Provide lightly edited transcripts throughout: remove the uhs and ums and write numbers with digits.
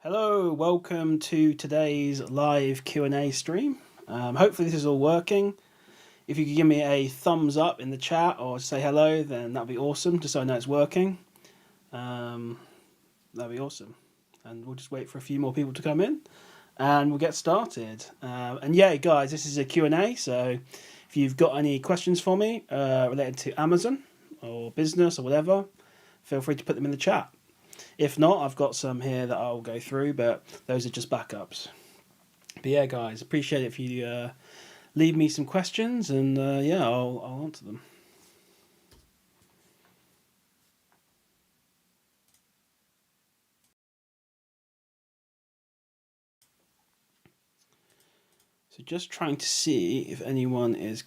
Hello, welcome to today's live Q&A stream. Hopefully this is all working. If you could give me a thumbs up in the chat or say hello, then that'd be awesome, just so I know it's working. That'd be awesome. And we'll just wait for a few more people to come in and we'll get started. And yeah, guys, this is a Q&A, so if you've got any questions for me related to Amazon or business or whatever, feel free to put them in the chat. If not, I've got some here that I'll go through, but those are just backups. But yeah, guys, appreciate it if you leave me some questions, and yeah, I'll answer them. So just trying to see if anyone is...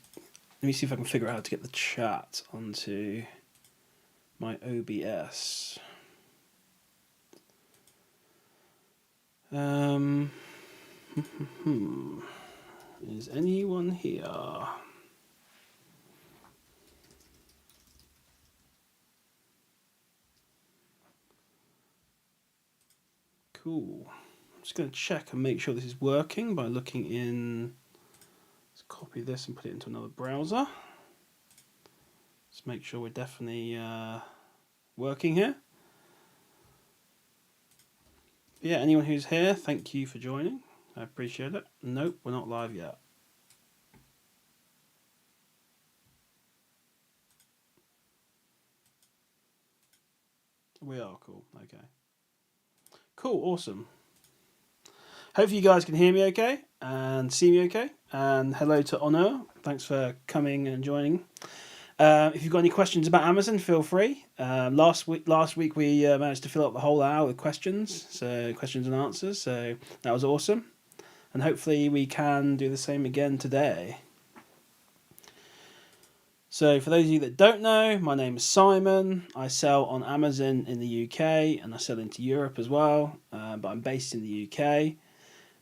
Let me see if I can figure out how to get the chat onto my OBS. Is anyone here? Cool. I'm just going to check and make sure this is working by looking in. Let's copy this and put it into another browser. Let's make sure we're definitely working here. Yeah, anyone who's here, thank you for joining. I appreciate it. Nope, we're not live yet. We are, cool. Okay. Cool, awesome. Hopefully you guys can hear me okay and see me okay. And hello to Honor. Thanks for coming and joining. If you've got any questions about Amazon, feel free. Last week we managed to fill up the whole hour with questions, so questions and answers. So that was awesome, and hopefully we can do the same again today. So for those of you that don't know, my name is Simon. I sell on Amazon in the UK, and I sell into Europe as well. But I'm based in the UK.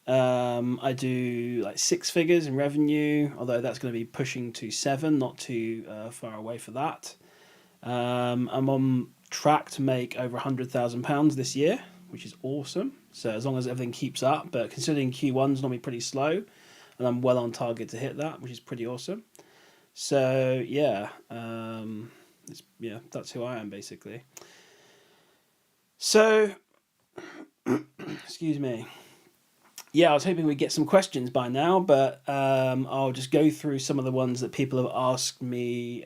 I do like 6 figures in revenue, although that's going to be pushing to 7, not too far away for that. I'm on track to make over £100,000 this year, which is awesome. So as long as everything keeps up, but considering Q1's normally pretty slow, and I'm well on target to hit that, which is pretty awesome. So yeah, that's who I am basically. So, excuse me. Yeah, I was hoping we'd get some questions by now, but I'll just go through some of the ones that people have asked me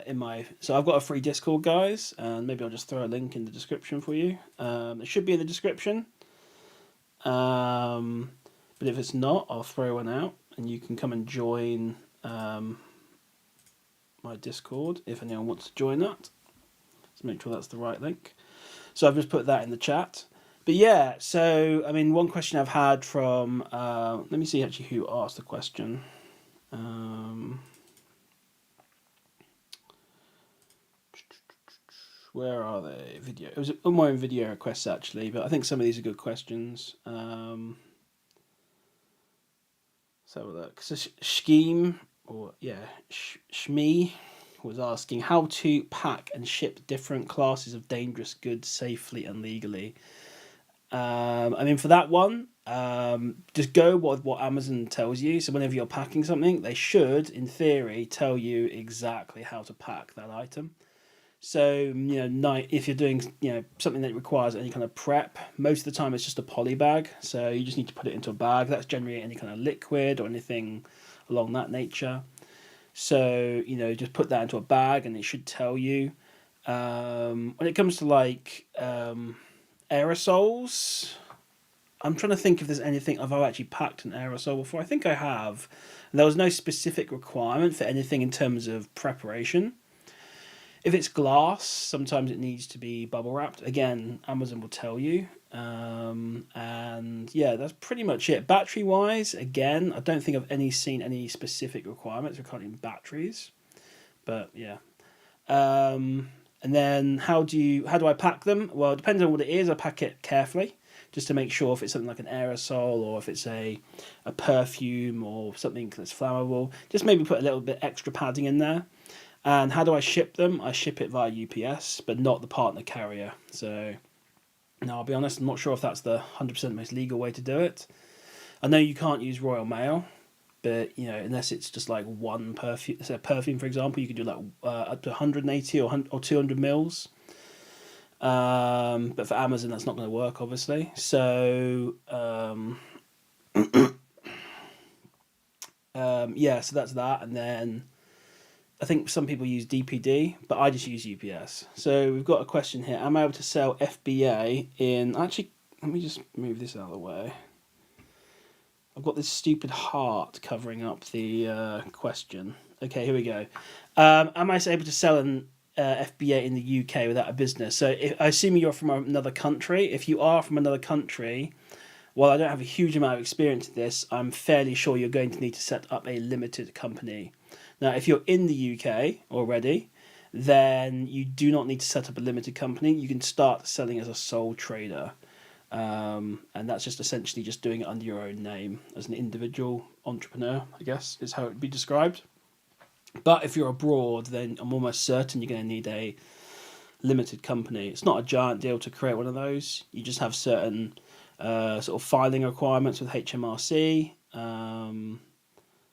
in my... So I've got a free Discord, guys, and maybe I'll just throw a link in the description for you. It should be in the description. But if it's not, I'll throw one out, and you can come and join my Discord if anyone wants to join that. Let's make sure that's the right link. So I've just put that in the chat. But yeah, so, I mean, one question I've had from, let me see actually who asked the question. Where are they? Video. It was more in video requests actually, but I think some of these are good questions. Let's have a look. So Scheme, or yeah, Shmee was asking how to pack and ship different classes of dangerous goods safely and legally. I mean, for that one, just go with what Amazon tells you. So whenever you're packing something, they should, in theory, tell you exactly how to pack that item. So, if you're doing, something that requires any kind of prep, most of the time it's just a poly bag. So you just need to put it into a bag. That's generally any kind of liquid or anything along that nature. So, just put that into a bag and it should tell you. When it comes to like... aerosols, I'm trying to think if there's anything I've actually packed an aerosol before. I think I have. There was no specific requirement for anything in terms of preparation. If it's glass, sometimes it needs to be bubble wrapped. Again, Amazon will tell you. And yeah, that's pretty much it. Battery wise, again, I don't think I've seen any specific requirements regarding batteries. But yeah. And then how do I pack them? Well, it depends on what it is. I pack it carefully just to make sure if it's something like an aerosol or if it's a perfume or something that's flammable. Just maybe put a little bit extra padding in there. And how do I ship them? I ship it via UPS, but not the partner carrier. So Now, I'll be honest, I'm not sure if that's the 100% most legal way to do it. I know you can't use Royal Mail, but unless it's just like one perfume, say a perfume for example, you can do like up to 180 or 200 mils. But for Amazon, that's not going to work, obviously. So yeah, so that's that, and then I think some people use DPD, but I just use UPS. So we've got a question here: am I able to sell FBA in? Actually, let me just move this out of the way. I've got this stupid heart covering up the question. Okay, here we go. Am I able to sell an FBA in the UK without a business? So I assume you're from another country. If you are from another country, while I don't have a huge amount of experience in this, I'm fairly sure you're going to need to set up a limited company. Now, if you're in the UK already, then you do not need to set up a limited company. You can start selling as a sole trader. And that's just essentially just doing it under your own name as an individual entrepreneur, I guess, is how it would be described. But if you're abroad, then I'm almost certain you're going to need a limited company. It's not a giant deal to create one of those. You just have certain sort of filing requirements with HMRC.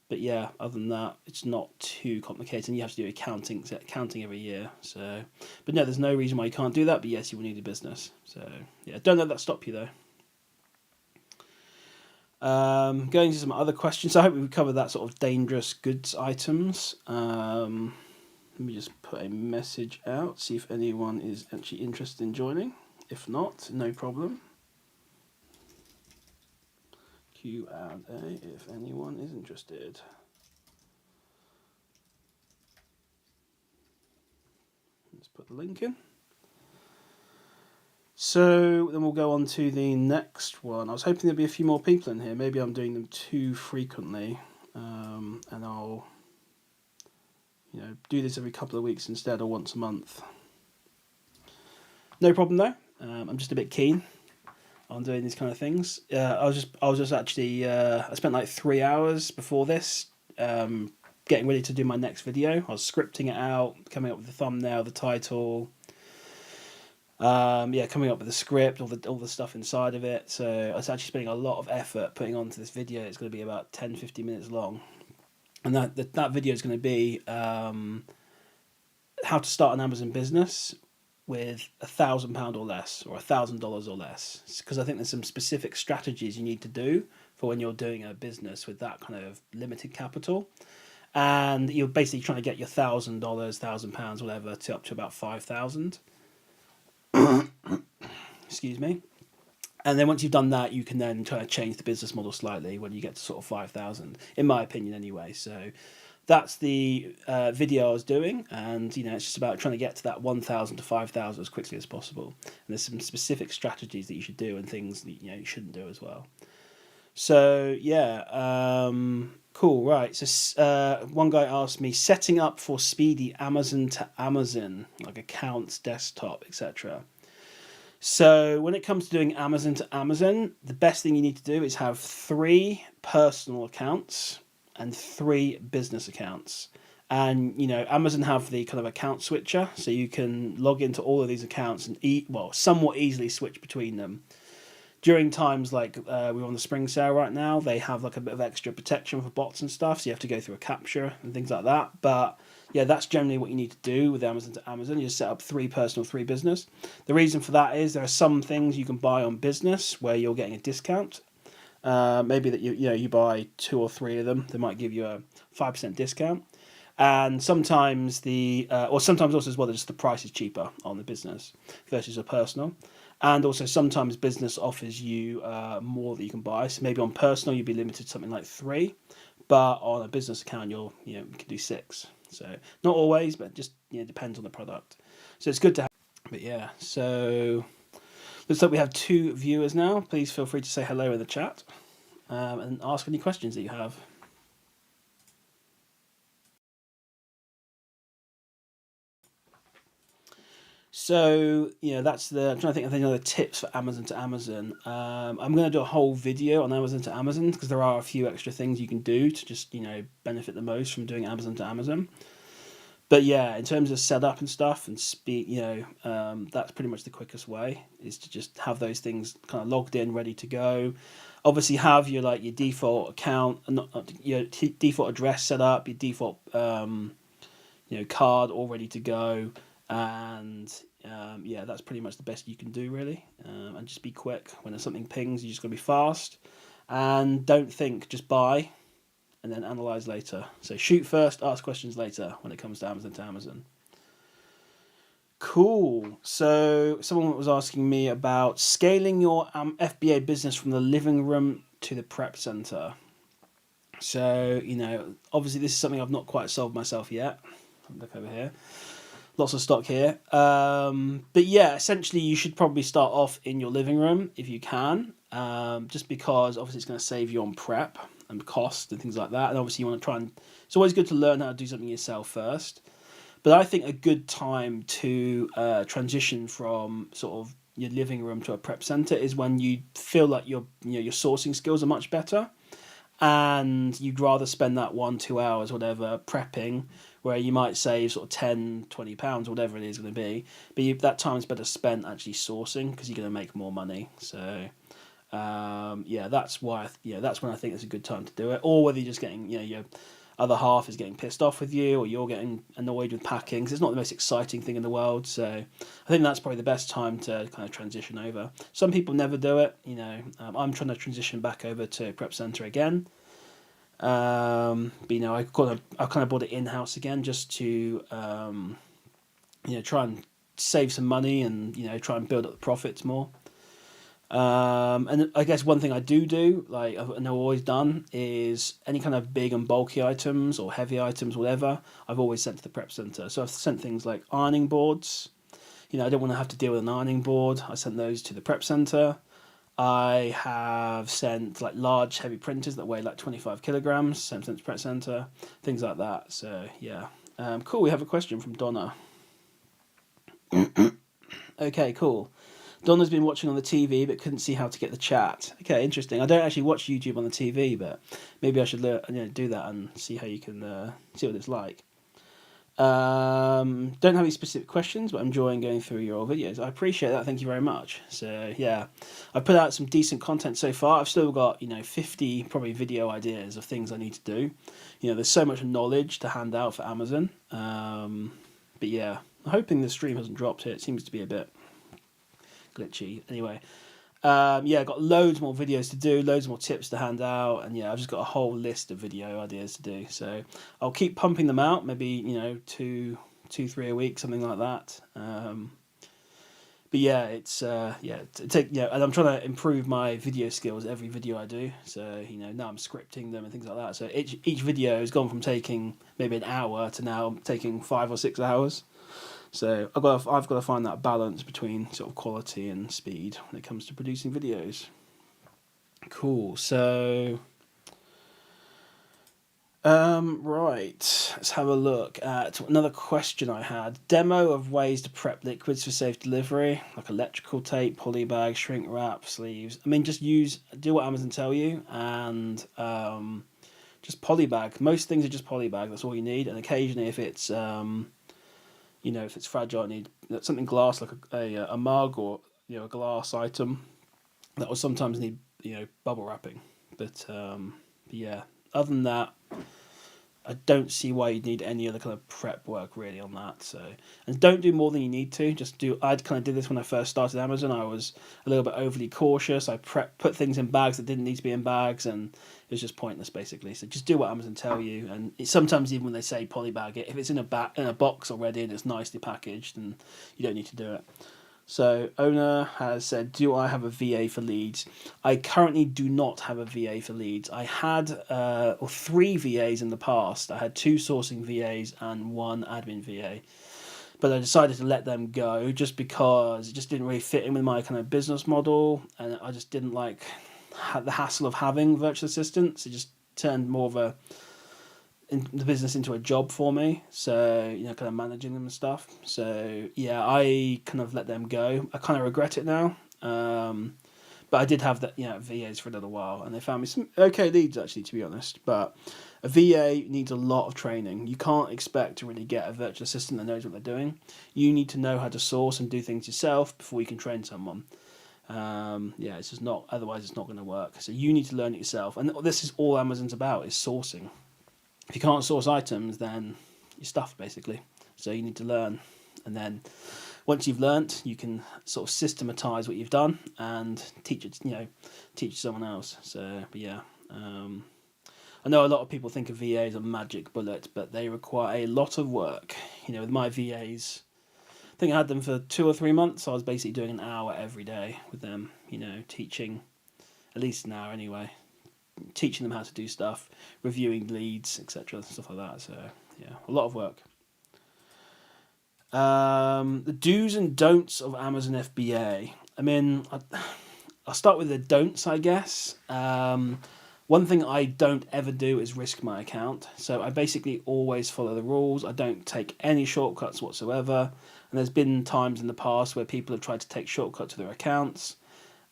But yeah, other than that, it's not too complicated. And you have to do accounting every year. So, but no, there's no reason why you can't do that. But yes, you will need a business. So yeah, don't let that stop you though. Going to some other questions. I hope we've covered that sort of dangerous goods items. Let me just put a message out, see if anyone is actually interested in joining. If not, no problem. Q&A if anyone is interested. Let's put the link in. So then we'll go on to the next one. I was hoping there'd be a few more people in here. Maybe I'm doing them too frequently, and I'll do this every couple of weeks instead, or once a month. No problem though. I'm just a bit keen on doing these kind of things. I was just actually I spent like 3 hours before this getting ready to do my next video. I was scripting it out, coming up with the thumbnail, the title, coming up with the script, all the stuff inside of it. So I was actually spending a lot of effort putting onto this video. It's going to be about 10-15 minutes long, and that video is going to be how to start an Amazon business with £1,000 or less, or $1,000 or less, because I think there's some specific strategies you need to do for when you're doing a business with that kind of limited capital, and you're basically trying to get your $1,000, £1,000, whatever, to up to about 5,000. Excuse me. And then once you've done that, you can then try to change the business model slightly when you get to sort of 5,000, in my opinion, anyway. So that's the video I was doing, and it's just about trying to get to that 1,000 to 5,000 as quickly as possible. And there's some specific strategies that you should do and things that you shouldn't do as well. So yeah, cool. Right. So one guy asked me, setting up for speedy Amazon to Amazon, like accounts, desktop, etc. So when it comes to doing Amazon to Amazon, the best thing you need to do is have 3 personal accounts and 3 business accounts. And Amazon have the kind of account switcher, so you can log into all of these accounts and somewhat easily switch between them. During times like we're on the spring sale right now, they have like a bit of extra protection for bots and stuff, so you have to go through a capture and things like that. But yeah, that's generally what you need to do with Amazon to Amazon. You just set up 3 personal, 3 business. The reason for that is there are some things you can buy on business where you're getting a discount. Maybe that you buy 2 or 3 of them, they might give you a 5% discount. And sometimes sometimes also as well, just the price is cheaper on the business versus a personal. And also sometimes business offers you more that you can buy. So maybe on personal you'd be limited to something like 3, but on a business account you can do 6. So not always, but just depends on the product. So it's good to have. But yeah, so looks like we have 2 viewers now. Please feel free to say hello in the chat and ask any questions that you have. So that's I'm trying to think of any other tips for Amazon to Amazon. I'm going to do a whole video on Amazon to Amazon because there are a few extra things you can do to just benefit the most from doing Amazon to Amazon. But yeah, in terms of setup and stuff and speed, that's pretty much the quickest way, is to just have those things kind of logged in, ready to go. Obviously, have your default account, your default address set up, your default card all ready to go, and yeah, that's pretty much the best you can do really. And just be quick when there's something pings. You just got to be fast, and don't think, just buy and then analyze later. So shoot first, ask questions later when it comes to Amazon. Cool. So someone was asking me about scaling your FBA business from the living room to the prep center. So, obviously this is something I've not quite solved myself yet. Look over here. Lots of stock here. But yeah, essentially you should probably start off in your living room if you can, just because obviously it's going to save you on prep and cost and things like that. And obviously you want to try and, it's always good to learn how to do something yourself first. But I think a good time to transition from sort of your living room to a prep center is when you feel like your sourcing skills are much better, and you'd rather spend that 1-2 hours, whatever, prepping, where you might save sort of £10-20, whatever it is going to be. But that time's better spent actually sourcing, because you're going to make more money. So that's why that's when I think it's a good time to do it. Or whether you're just getting your other half is getting pissed off with you, or you're getting annoyed with packing, because it's not the most exciting thing in the world. So I think that's probably the best time to kind of transition over. Some people never do it. I'm trying to transition back over to prep center again. But I kind of bought it in house again, just to try and save some money and try and build up the profits more. And I guess one thing I do, like I've always done, is any kind of big and bulky items or heavy items, whatever, I've always sent to the prep center. So I've sent things like ironing boards. I don't want to have to deal with an ironing board. I sent those to the prep center. I have sent like large heavy printers that weigh like 25 kilograms, sent to the prep center, things like that. So yeah, cool. We have a question from Donna. Okay, cool. Donna's been watching on the TV but couldn't see how to get the chat. Okay, interesting. I don't actually watch YouTube on the TV, but maybe I should do that and see how you can see what it's like. Don't have any specific questions, but I'm enjoying going through your videos. I appreciate that. Thank you very much. So yeah, I've put out some decent content so far. I've still got 50 probably video ideas of things I need to do. There's so much knowledge to hand out for Amazon. But yeah, I'm hoping the stream hasn't dropped here. It seems to be a bit glitchy. Anyway, I've got loads more videos to do, loads more tips to hand out, and I've just got a whole list of video ideas to do. So I'll keep pumping them out, maybe 2-3 a week, something like that. But yeah, it's and I'm trying to improve my video skills every video I do. So now I'm scripting them and things like that. So each video has gone from taking maybe an hour to now taking 5 or 6 hours. So I've got to find that balance between sort of quality and speed when it comes to producing videos. Cool. So, right. Let's have a look at another question I had. Demo of ways to prep liquids for safe delivery, like electrical tape, polybag, shrink wrap, sleeves. I mean, just do what Amazon tell you, and just polybag. Most things are just polybag. That's all you need. And occasionally, if it's if it's fragile, you need something glass, like a mug or a glass item. That will sometimes need bubble wrapping. But yeah, other than that, I don't see why you'd need any other kind of prep work really on that. So, and don't do more than you need to. I kind of did this when I first started Amazon. I was a little bit overly cautious. I put things in bags that didn't need to be in bags, and it was just pointless basically. So just do what Amazon tell you. And sometimes even when they say polybag it, if it's in a box already and it's nicely packaged, then you don't need to do it. So owner has said, do I have a VA for leads? I currently do not have a VA for leads. I had 3 VAs in the past. I had 2 sourcing VAs and 1 admin VA. But I decided to let them go just because it just didn't really fit in with my kind of business model, and I just didn't like the hassle of having virtual assistants. It just turned more of the business into a job for me, so kind of managing them and stuff. So yeah, I kind of let them go. I kind of regret it now, But I did have that, VAs for a little while, and they found me some okay leads actually, to be honest. But a VA needs a lot of training. You can't expect to really get a virtual assistant that knows what they're doing. You need to know how to source and do things yourself before you can train someone. It's just not. Otherwise, it's not going to work. So you need to learn it yourself, and this is all Amazon's about: is sourcing. If you can't source items, then you're stuffed basically. So you need to learn, and then once you've learnt, you can sort of systematize what you've done and teach it. Teach someone else. So, but yeah. I know a lot of people think of VA as a magic bullet, but they require a lot of work. With my VAs, I think I had them for 2 or 3 months. I was basically doing an hour every day with them, teaching, at least an hour anyway, teaching them how to do stuff, reviewing leads, etc., stuff like that. So, yeah, a lot of work. The do's and don'ts of Amazon FBA. I mean, I'll start with the don'ts, I guess. One thing I don't ever do is risk my account. So I basically always follow the rules. I don't take any shortcuts whatsoever. And there's been times in the past where people have tried to take shortcuts to their accounts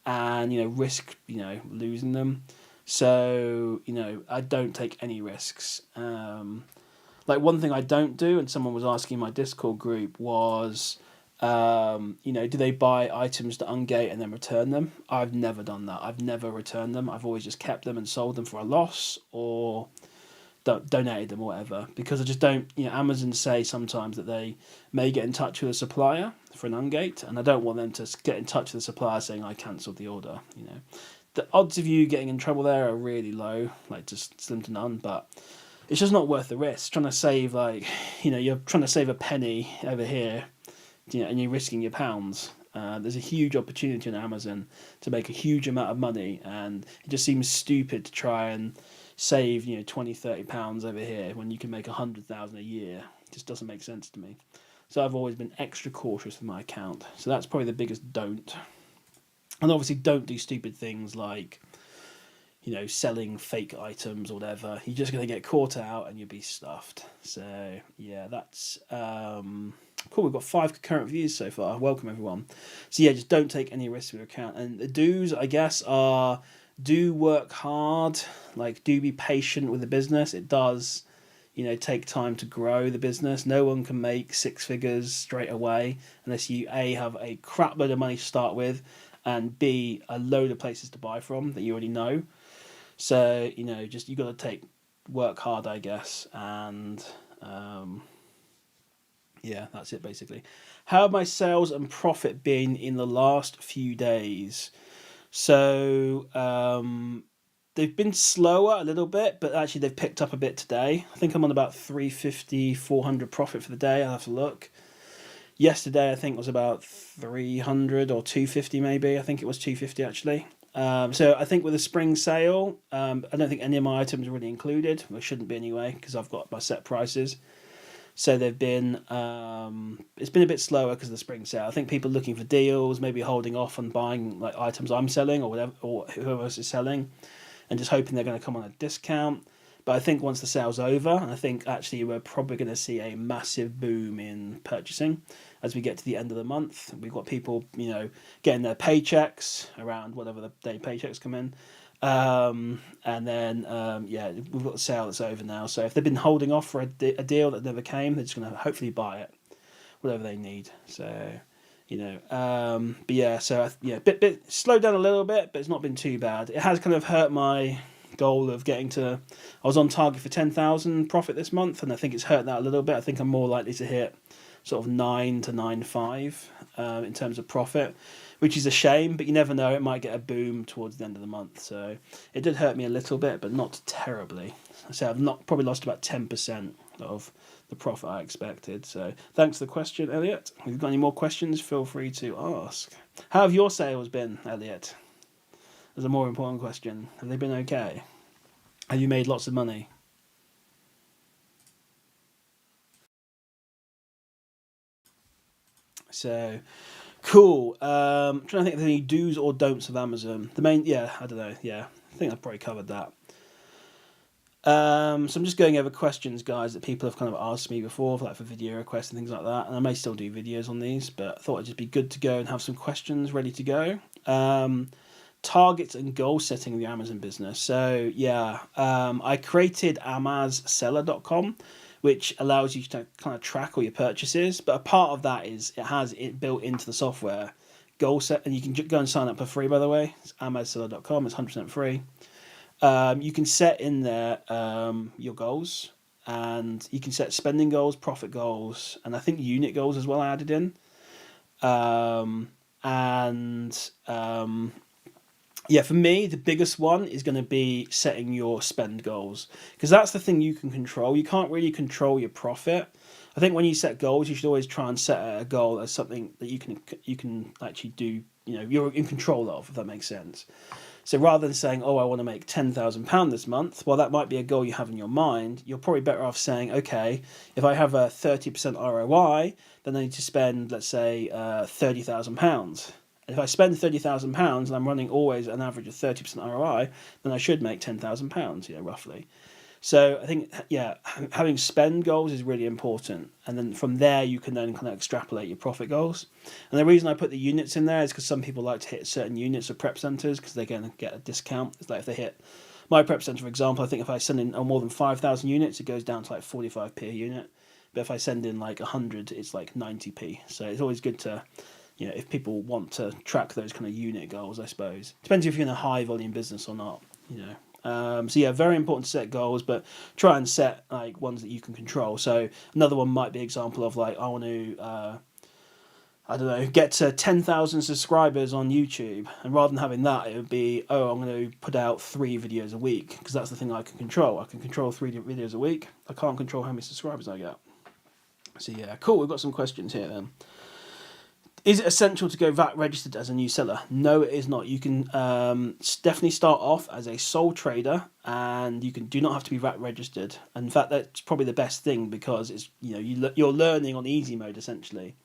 and, risk, losing them. So, I don't take any risks. Like one thing I don't do, and someone was asking in my Discord group, was do they buy items to ungate and then return them? I've never done that. I've never returned them. I've always just kept them and sold them for a loss or donated them or whatever, because I just don't. Amazon say sometimes that they may get in touch with a supplier for an ungate, and I don't want them to get in touch with the supplier saying I cancelled the order. The odds of you getting in trouble there are really low, like just slim to none, but it's just not worth the risk. Trying to save you're trying to save a penny over here, and you're risking your pounds. There's a huge opportunity on Amazon to make a huge amount of money, and it just seems stupid to try and save £20-30 over here when you can make 100,000 a year. It just doesn't make sense to me. So I've always been extra cautious with my account. So that's probably the biggest don't. And obviously don't do stupid things like selling fake items or whatever. You're just going to get caught out and you'll be stuffed. So yeah, that's cool. We've got 5 concurrent reviews so far. Welcome everyone. So yeah, just don't take any risks with your account. And the do's, I guess, are do work hard. Do be patient with the business. It does take time to grow the business. No one can make 6 figures straight away unless you A, have a crap load of money to start with, and B, a load of places to buy from that you already know. So, just you got to work hard, I guess, and that's it basically. How have my sales and profit been in the last few days? So, they've been slower a little bit, but actually they've picked up a bit today. I think I'm on about 350, 400 profit for the day. I'll have to look. Yesterday, I think was about 300 or 250 maybe. I think it was 250 actually. So I think with the spring sale, I don't think any of my items are really included. Well, shouldn't be anyway, because I've got my set prices. So they've been, it's been a bit slower because of the spring sale. I think people looking for deals, maybe holding off on buying items I'm selling or whatever, or whoever else is selling, and just hoping they're going to come on a discount. But I think once the sale's over, and I think actually we're probably going to see a massive boom in purchasing as we get to the end of the month. We've got people, getting their paychecks around whatever the day paychecks come in. And then, we've got the sale that's over now. So if they've been holding off for a deal that never came, they're just going to hopefully buy it, whatever they need. So, but yeah, so, bit slowed down a little bit, but it's not been too bad. It has kind of hurt my goal of getting to, I was on target for 10,000 profit this month, and I think it's hurt that a little bit. I think I'm more likely to hit sort of 9 to 9.5 in terms of profit, which is a shame, but you never know, it might get a boom towards the end of the month. So it did hurt me a little bit, but not terribly. So I've probably lost about 10% of the profit I expected. So thanks for the question, Elliot. If you've got any more questions, feel free to ask. How have your sales been, Elliot? There's a more important question. Have they been okay? Have you made lots of money? So, cool. I'm trying to think of any do's or don'ts of Amazon. I don't know. Yeah, I think I've probably covered that. So I'm just going over questions, guys, that people have kind of asked me before, for video requests and things like that. And I may still do videos on these, but I thought it'd just be good to go and have some questions ready to go. targets and goal setting in the Amazon business. So yeah, I created amazseller.com, which allows you to kind of track all your purchases. But a part of that is it has it built into the software goal set, and you can go and sign up for free. By the way, it's amazseller.com. It's 100% free. You can set in there your goals, and you can set spending goals, profit goals, and I think unit goals as well. I added in, and yeah, for me, the biggest one is going to be setting your spend goals, because that's the thing you can control. You can't really control your profit. I think when you set goals, you should always try and set a goal as something that you can actually do. You're in control of, if that makes sense. So rather than saying, "Oh, I want to make £10,000 this month," well, that might be a goal you have in your mind. You're probably better off saying, "Okay, if I have a 30% ROI, then I need to spend, let's say, £30,000." And if I spend £30,000 and I'm running always an average of 30% ROI, then I should make £10,000, roughly. So I think, yeah, having spend goals is really important. And then from there, you can then kind of extrapolate your profit goals. And the reason I put the units in there is because some people like to hit certain units of prep centers because they're going to get a discount. It's like if they hit my prep center, for example, I think if I send in more than 5,000 units, it goes down to like 45p a unit. But if I send in like 100, it's like 90p. So it's always good to, if people want to track those kind of unit goals, I suppose. Depends if you're in a high volume business or not, So yeah, very important to set goals, but try and set like ones that you can control. So another one might be example of like, I want to, I don't know, get to 10,000 subscribers on YouTube. And rather than having that, it would be, I'm going to put out 3 videos a week, because that's the thing I can control. I can control 3 videos a week. I can't control how many subscribers I get. So yeah, cool. We've got some questions here then. Is it essential to go VAT registered as a new seller? No, it is not. You can definitely start off as a sole trader, and you do not have to be VAT registered. And in fact, that's probably the best thing, because it's you're learning on easy mode essentially.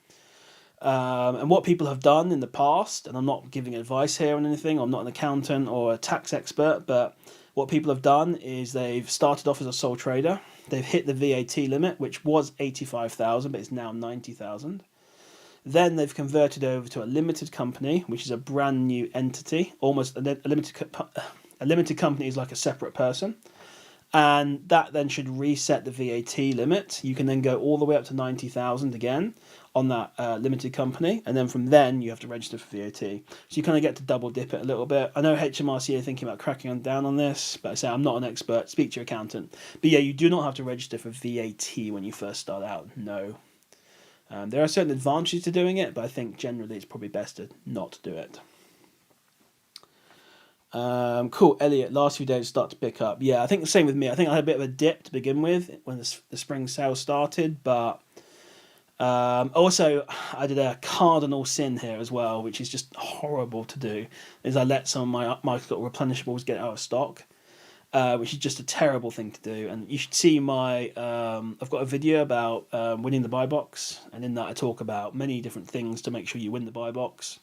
And what people have done in the past, and I'm not giving advice here on anything. I'm not an accountant or a tax expert, but what people have done is they've started off as a sole trader. They've hit the VAT limit, which was 85,000, but it's now 90,000. Then they've converted over to a limited company, which is a brand new entity. Almost a limited company is like a separate person, and that then should reset the VAT limit. You can then go all the way up to 90,000 again on that limited company, and then from then you have to register for VAT. So you kind of get to double dip it a little bit. I know HMRC are thinking about cracking down on this, but I say I'm not an expert. Speak to your accountant. But yeah, you do not have to register for VAT when you first start out. No. There are certain advantages to doing it, but I think generally it's probably best to not do it. Cool, Elliot. Last few days start to pick up. Yeah, I think the same with me. I think I had a bit of a dip to begin with when the spring sale started, but also I did a cardinal sin here as well, which is just horrible to do. Is I let some of my replenishables get out of stock. Which is just a terrible thing to do. And you should see I've got a video about winning the buy box, and in that I talk about many different things to make sure you win the buy box.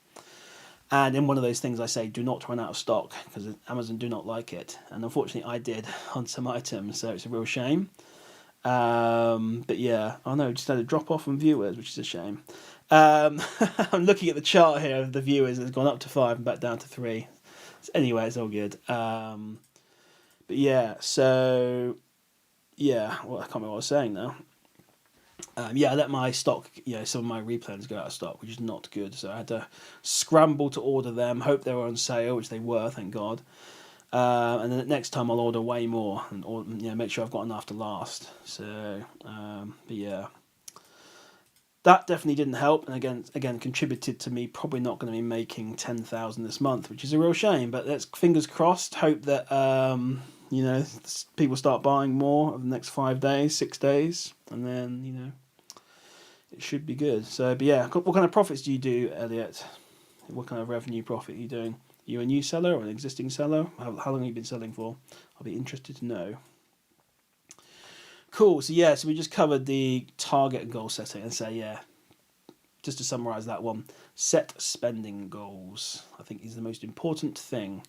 And in one of those things I say, do not run out of stock, because Amazon do not like it. And unfortunately I did on some items, so it's a real shame. But yeah, just had a drop off from viewers, which is a shame. I'm looking at the chart here of the viewers, it's gone up to 5 and back down to 3. So anyway, it's all good. But yeah, so yeah, well, I can't remember what I was saying now. I let my stock, some of my replens go out of stock, which is not good. So I had to scramble to order them, hope they were on sale, which they were, thank God. And then next time I'll order way more and make sure I've got enough to last. So, but yeah, that definitely didn't help, and again contributed to me probably not going to be making 10,000 this month, which is a real shame. But let's fingers crossed, hope that people start buying more over the next 5 days, 6 days, and then it should be good. So, but yeah, what kind of profits do you do, Elliot? What kind of revenue profit are you doing? Are you a new seller or an existing seller? How long have you been selling for? I'll be interested to know. Cool. So yeah, so we just covered the target and goal setting, and just to summarize that one, set spending goals. I think is the most important thing.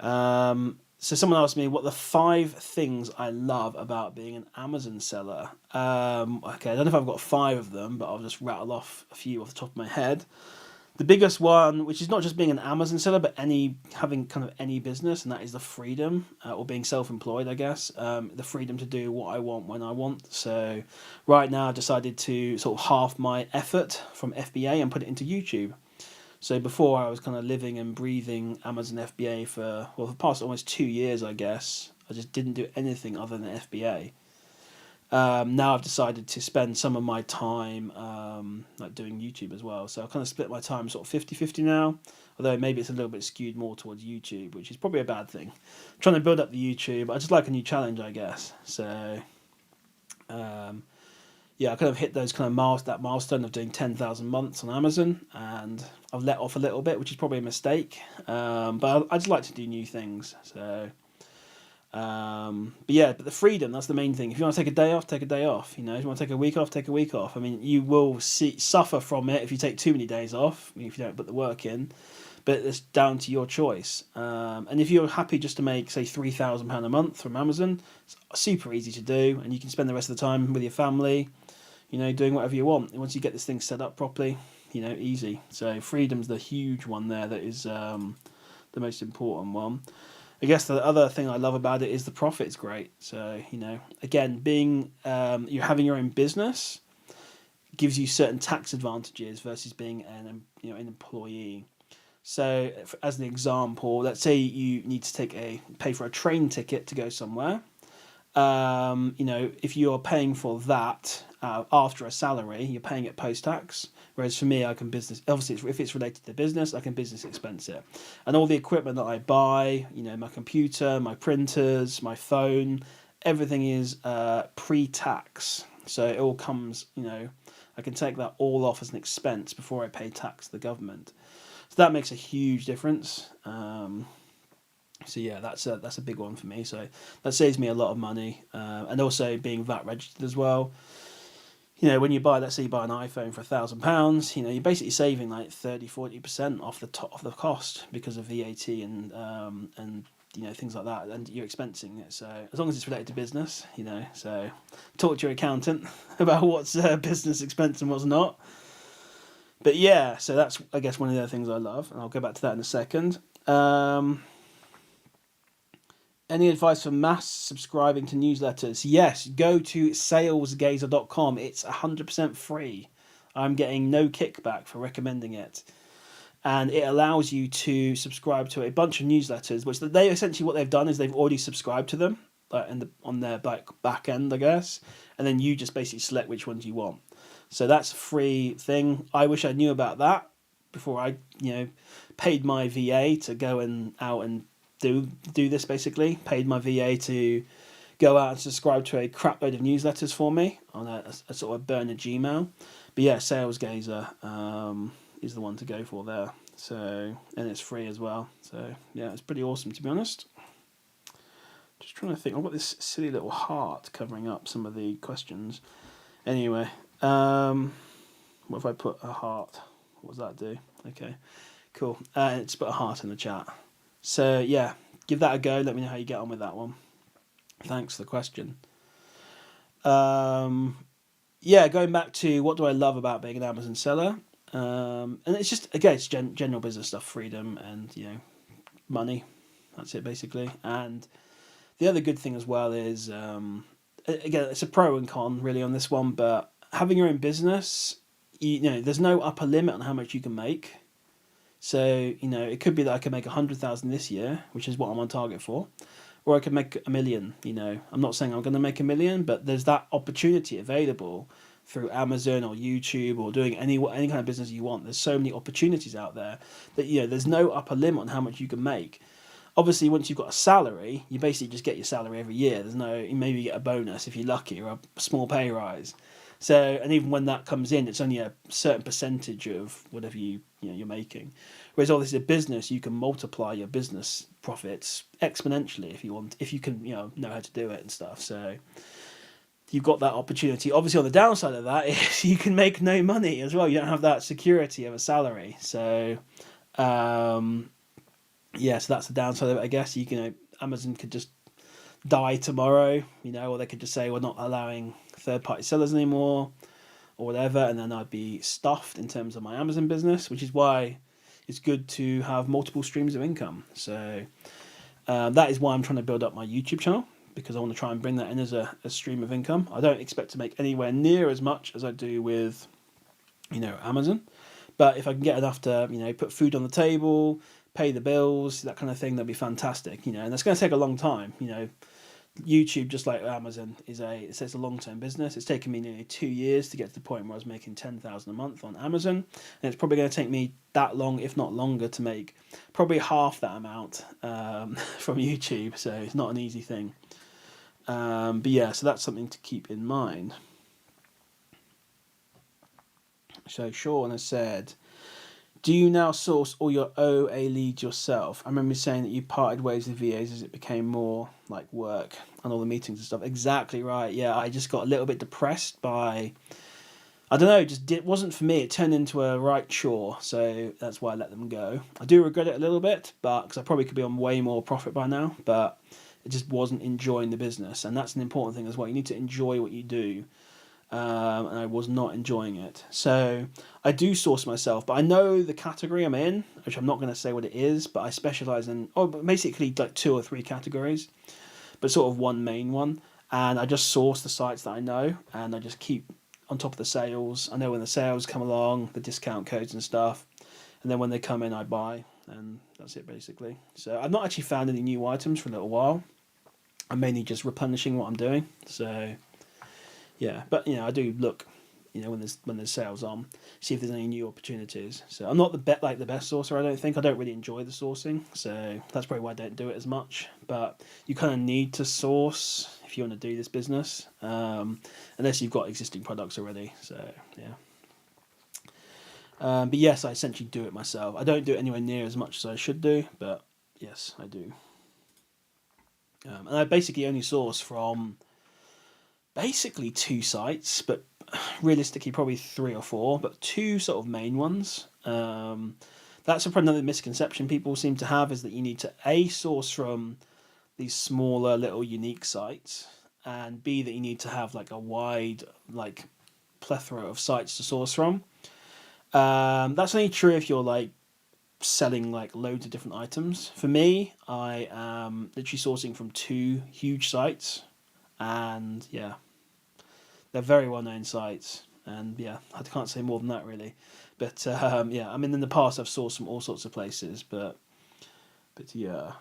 So someone asked me what the 5 things I love about being an Amazon seller. Okay, I don't know if I've got 5 of them, but I'll just rattle off a few off the top of my head. The biggest one, which is not just being an Amazon seller, but having kind of any business, and that is the freedom, or being self-employed, I guess. The freedom to do what I want when I want. So, right now, I've decided to sort of half my effort from FBA and put it into YouTube. So before I was kind of living and breathing Amazon FBA for the past almost 2 years, I guess. I just didn't do anything other than FBA. Now I've decided to spend some of my time like doing YouTube as well. So I've kind of split my time sort of 50-50 now. Although maybe it's a little bit skewed more towards YouTube, which is probably a bad thing. I'm trying to build up the YouTube. I just like a new challenge, I guess. So yeah, I kind of hit those kind of that milestone of doing 10,000 months on Amazon, and I've let off a little bit, which is probably a mistake. But I just like to do new things. So. But the freedom, that's the main thing. If you want to take a day off, take a day off. You know, if you want to take a week off, take a week off. I mean, you will suffer from it if you take too many days off, if you don't put the work in, but it's down to your choice. And if you're happy just to make, say, £3,000 a month from Amazon, it's super easy to do, and you can spend the rest of the time with your family, you know, doing whatever you want. And once you get this thing set up properly, you know, easy. So freedom's the huge one there that is the most important one. I guess the other thing I love about it is the profit's great. So, you know, again, being you're having your own business gives you certain tax advantages versus being an employee. So, as an example, let's say you need to pay for a train ticket to go somewhere. You know, if you're paying for that after a salary, you're paying it post-tax. Whereas for me, I can obviously if it's related to business, I can business expense it. And all the equipment that I buy, you know, my computer, my printers, my phone, everything is pre-tax. So it all comes, you know, I can take that all off as an expense before I pay tax to the government. So that makes a huge difference. So yeah, that's a big one for me. So that saves me a lot of money, and also being VAT registered as well. You know, when you buy, let's say you buy an iPhone for £1,000, you know, you're basically saving like 30-40% off the top of the cost because of VAT and you know, things like that, and you're expensing it. So as long as it's related to business, you know, so talk to your accountant about what's business expense and what's not. But yeah, so that's, I guess, one of the other things I love, and I'll go back to that in a second. Any advice for mass subscribing to newsletters? Yes, go to salesgazer.com. It's 100% free. I'm getting no kickback for recommending it. And it allows you to subscribe to a bunch of newsletters, which they essentially, what they've done is they've already subscribed to them on their back end, I guess. And then you just basically select which ones you want. So that's a free thing. I wish I knew about that before I, you know, paid my VA to go out and do this. Basically paid my VA to go out and subscribe to a crap load of newsletters for me on a sort of burner Gmail. But yeah, SalesGazer is the one to go for there. So, and it's free as well. So yeah, it's pretty awesome, to be honest. Just trying to think. I've got this silly little heart covering up some of the questions. Anyway, what if I put a heart? What does that do? Okay, cool. Just put a heart in the chat. So yeah, give that a go. Let me know how you get on with that one. Thanks for the question. Yeah, going back to what do I love about being an Amazon seller, and it's just, again, it's general business stuff, freedom, and, you know, money. That's it basically. And the other good thing as well is, again, it's a pro and con really on this one, but having your own business, you know, there's no upper limit on how much you can make. So, you know, it could be that I can make 100,000 this year, which is what I'm on target for, or I could make 1 million. You know, I'm not saying I'm going to make 1 million, but there's that opportunity available through Amazon or YouTube or doing any kind of business you want. There's so many opportunities out there that, you know, there's no upper limit on how much you can make. Obviously, once you've got a salary, you basically just get your salary every year. Maybe you get a bonus if you're lucky, or a small pay rise. So, and even when that comes in, it's only a certain percentage of whatever you're making. Whereas obviously a business, you can multiply your business profits exponentially if you want, if you can, know how to do it and stuff. So you've got that opportunity. Obviously, on the downside of that is you can make no money as well. You don't have that security of a salary. So, so that's the downside of it, I guess. Amazon could just die tomorrow, or they could just say we're not allowing third-party sellers anymore. or whatever, and then I'd be stuffed in terms of my Amazon business, which is why it's good to have multiple streams of income. So that is why I'm trying to build up my YouTube channel, because I want to try and bring that in as a stream of income. I don't expect to make anywhere near as much as I do with, Amazon, but if I can get enough to, put food on the table, pay the bills, that kind of thing, that'd be fantastic. And that's going to take a long time. YouTube, just like Amazon, it's a long-term business. It's taken me nearly 2 years to get to the point where I was making 10,000 a month on Amazon, and it's probably going to take me that long, if not longer, to make probably half that amount from YouTube. So it's not an easy thing. But yeah, so that's something to keep in mind. So Sean has said, do you now source all your OA leads yourself? I remember saying that you parted ways with VAs as it became more like work and all the meetings and stuff. Exactly right. Yeah, I just got a little bit depressed by, I don't know, it wasn't for me. It turned into a right chore, so that's why I let them go. I do regret it a little bit, but because I probably could be on way more profit by now, but it just wasn't enjoying the business, and that's an important thing as well. You need to enjoy what you do. And I was not enjoying it. So I do source myself, but I know the category I'm in, which I'm not going to say what it is, but I specialize in, basically like 2 or 3 categories, but sort of one main one. And I just source the sites that I know, and I just keep on top of the sales. I know when the sales come along, the discount codes and stuff, and then when they come in, I buy, and that's it basically. So I've not actually found any new items for a little while. I'm mainly just replenishing what I'm doing. So yeah, but I do look, when there's sales on, see if there's any new opportunities. So I'm not the best sourcer. I don't think. I don't really enjoy the sourcing, so that's probably why I don't do it as much. But you kind of need to source if you want to do this business, unless you've got existing products already. So yeah. But yes, I essentially do it myself. I don't do it anywhere near as much as I should do, but yes, I do. And I basically only source from basically 2 sites, but realistically probably 3 or 4, but 2 sort of main ones. That's another misconception people seem to have, is that you need to A, source from these smaller little unique sites, and B, that you need to have like a wide plethora of sites to source from. That's only true if you're like selling like loads of different items. For me, I am literally sourcing from 2 huge sites, and yeah, they're very well known sites, and yeah, I can't say more than that really. But yeah, I mean, in the past I've sourced from all sorts of places, but yeah.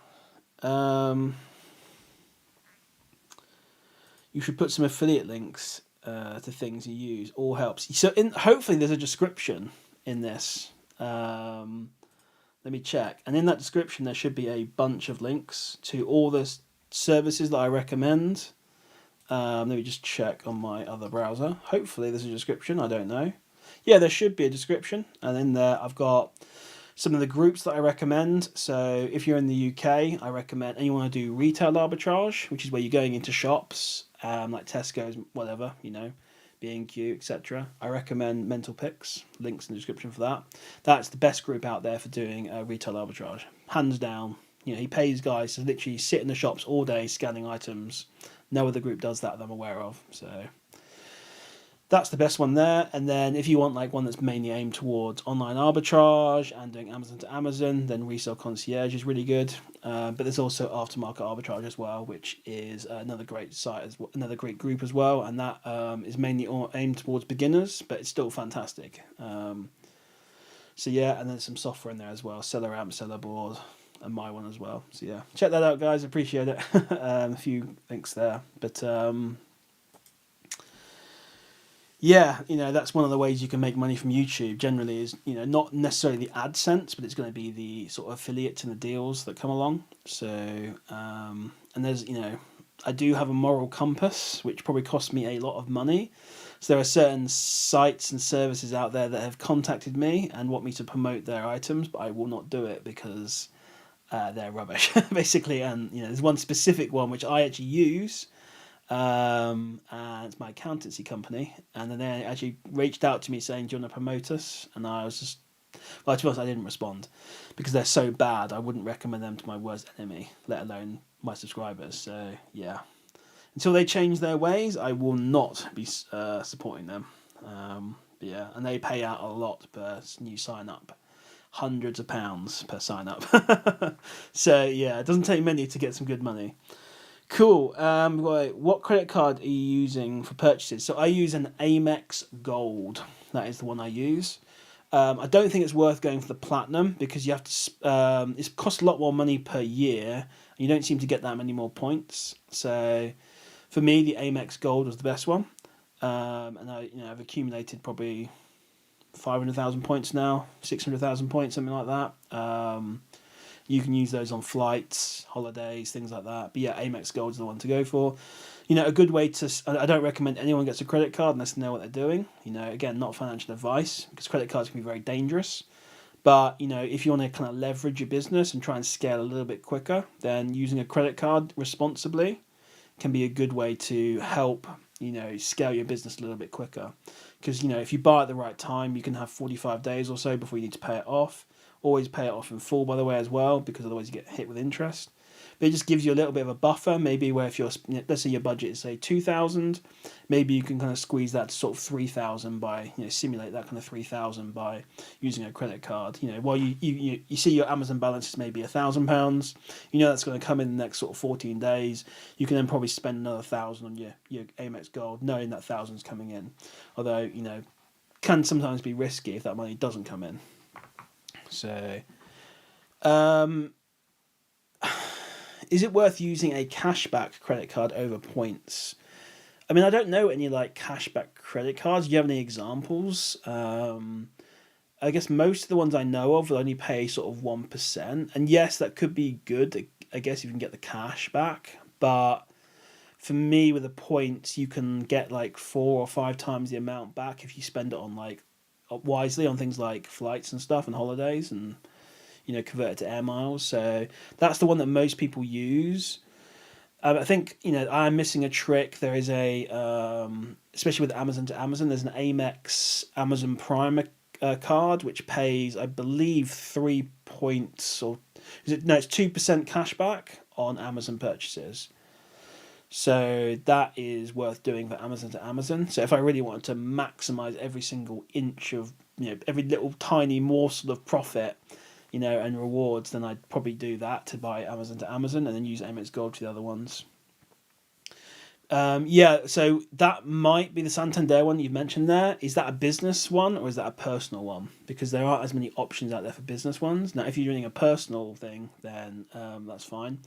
You should put some affiliate links to things you use. All helps. So hopefully there's a description in this. Let me check. And in that description there should be a bunch of links to all the services that I recommend. Let me just check on my other browser. Hopefully there's a description. I don't know. Yeah, there should be a description. And in there I've got some of the groups that I recommend. So if you're in the UK, I recommend, and you want to do retail arbitrage, which is where you're going into shops, like Tesco's, whatever, B&Q, etc. I recommend Mental Picks. Links in the description for that. That's the best group out there for doing retail arbitrage. Hands down. He pays guys to literally sit in the shops all day scanning items. No other group does that I'm aware of. So that's the best one there. And then if you want like one that's mainly aimed towards online arbitrage and doing Amazon to Amazon, then Resale Concierge is really good. But there's also aftermarket arbitrage as well, which is another great site, another great group as well. And that is mainly aimed towards beginners, but it's still fantastic. So yeah, and then some software in there as well, Seller Amp, Seller Board, and my one as well. So yeah, check that out, guys. Appreciate it. A few links there, but yeah, that's one of the ways you can make money from YouTube. Generally, is not necessarily the AdSense, but it's going to be the sort of affiliates and the deals that come along. So and there's I do have a moral compass, which probably costs me a lot of money. So there are certain sites and services out there that have contacted me and want me to promote their items, but I will not do it because they're rubbish, basically. And there's one specific one which I actually use, and it's my accountancy company. And then they actually reached out to me saying, "Do you want to promote us?" And I was just, well, to be honest, I didn't respond because they're so bad. I wouldn't recommend them to my worst enemy, let alone my subscribers. So yeah, until they change their ways, I will not be supporting them. But yeah, and they pay out a lot per new sign up, hundreds of pounds per sign up. So yeah, it doesn't take many to get some good money. Cool. Right, what credit card are you using for purchases? So I use an Amex Gold. That is the one I use. I don't think it's worth going for the platinum because you have to. It costs a lot more money per year, and you don't seem to get that many more points. So, for me, the Amex Gold was the best one, and I've accumulated probably 500,000 points now, 600,000 points, something like that. You can use those on flights, holidays, things like that. But yeah, Amex Gold is the one to go for. A good way to. I don't recommend anyone gets a credit card unless they know what they're doing. Again, not financial advice because credit cards can be very dangerous. But if you want to kind of leverage your business and try and scale a little bit quicker, then using a credit card responsibly can be a good way to help scale your business a little bit quicker. Because if you buy at the right time, you can have 45 days or so before you need to pay it off. Always pay it off in full, by the way, as well, because otherwise you get hit with interest. But it just gives you a little bit of a buffer. Maybe where if let's say your budget is say 2,000, maybe you can kind of squeeze that to sort of 3,000 by simulate that kind of 3,000 by using a credit card. While you see your Amazon balance is maybe £1,000, that's going to come in the next sort of 14 days. You can then probably spend another 1,000 on your Amex Gold, knowing that 1,000's coming in. Although can sometimes be risky if that money doesn't come in. So, is it worth using a cashback credit card over points? I mean, I don't know any cashback credit cards. Do you have any examples? I guess most of the ones I know of will only pay sort of 1%. And yes, that could be good, I guess, if you can get the cash back. But for me, with the points, you can get 4 or 5 times the amount back if you spend it on wisely on things like flights and stuff and holidays and convert it to air miles. So that's the one that most people use. I think I'm missing a trick. There is especially with Amazon to Amazon, there's an Amex Amazon Prime card which pays, I believe, 3 points or it's 2% cashback on Amazon purchases. So that is worth doing for Amazon to Amazon. So if I really wanted to maximize every single inch of, every little tiny morsel of profit, and rewards, then I'd probably do that to buy Amazon to Amazon and then use Amex Gold for the other ones. So that might be the Santander one that you've mentioned there. Is that a business one or is that a personal one? Because there aren't as many options out there for business ones. Now, if you're doing a personal thing, then that's fine.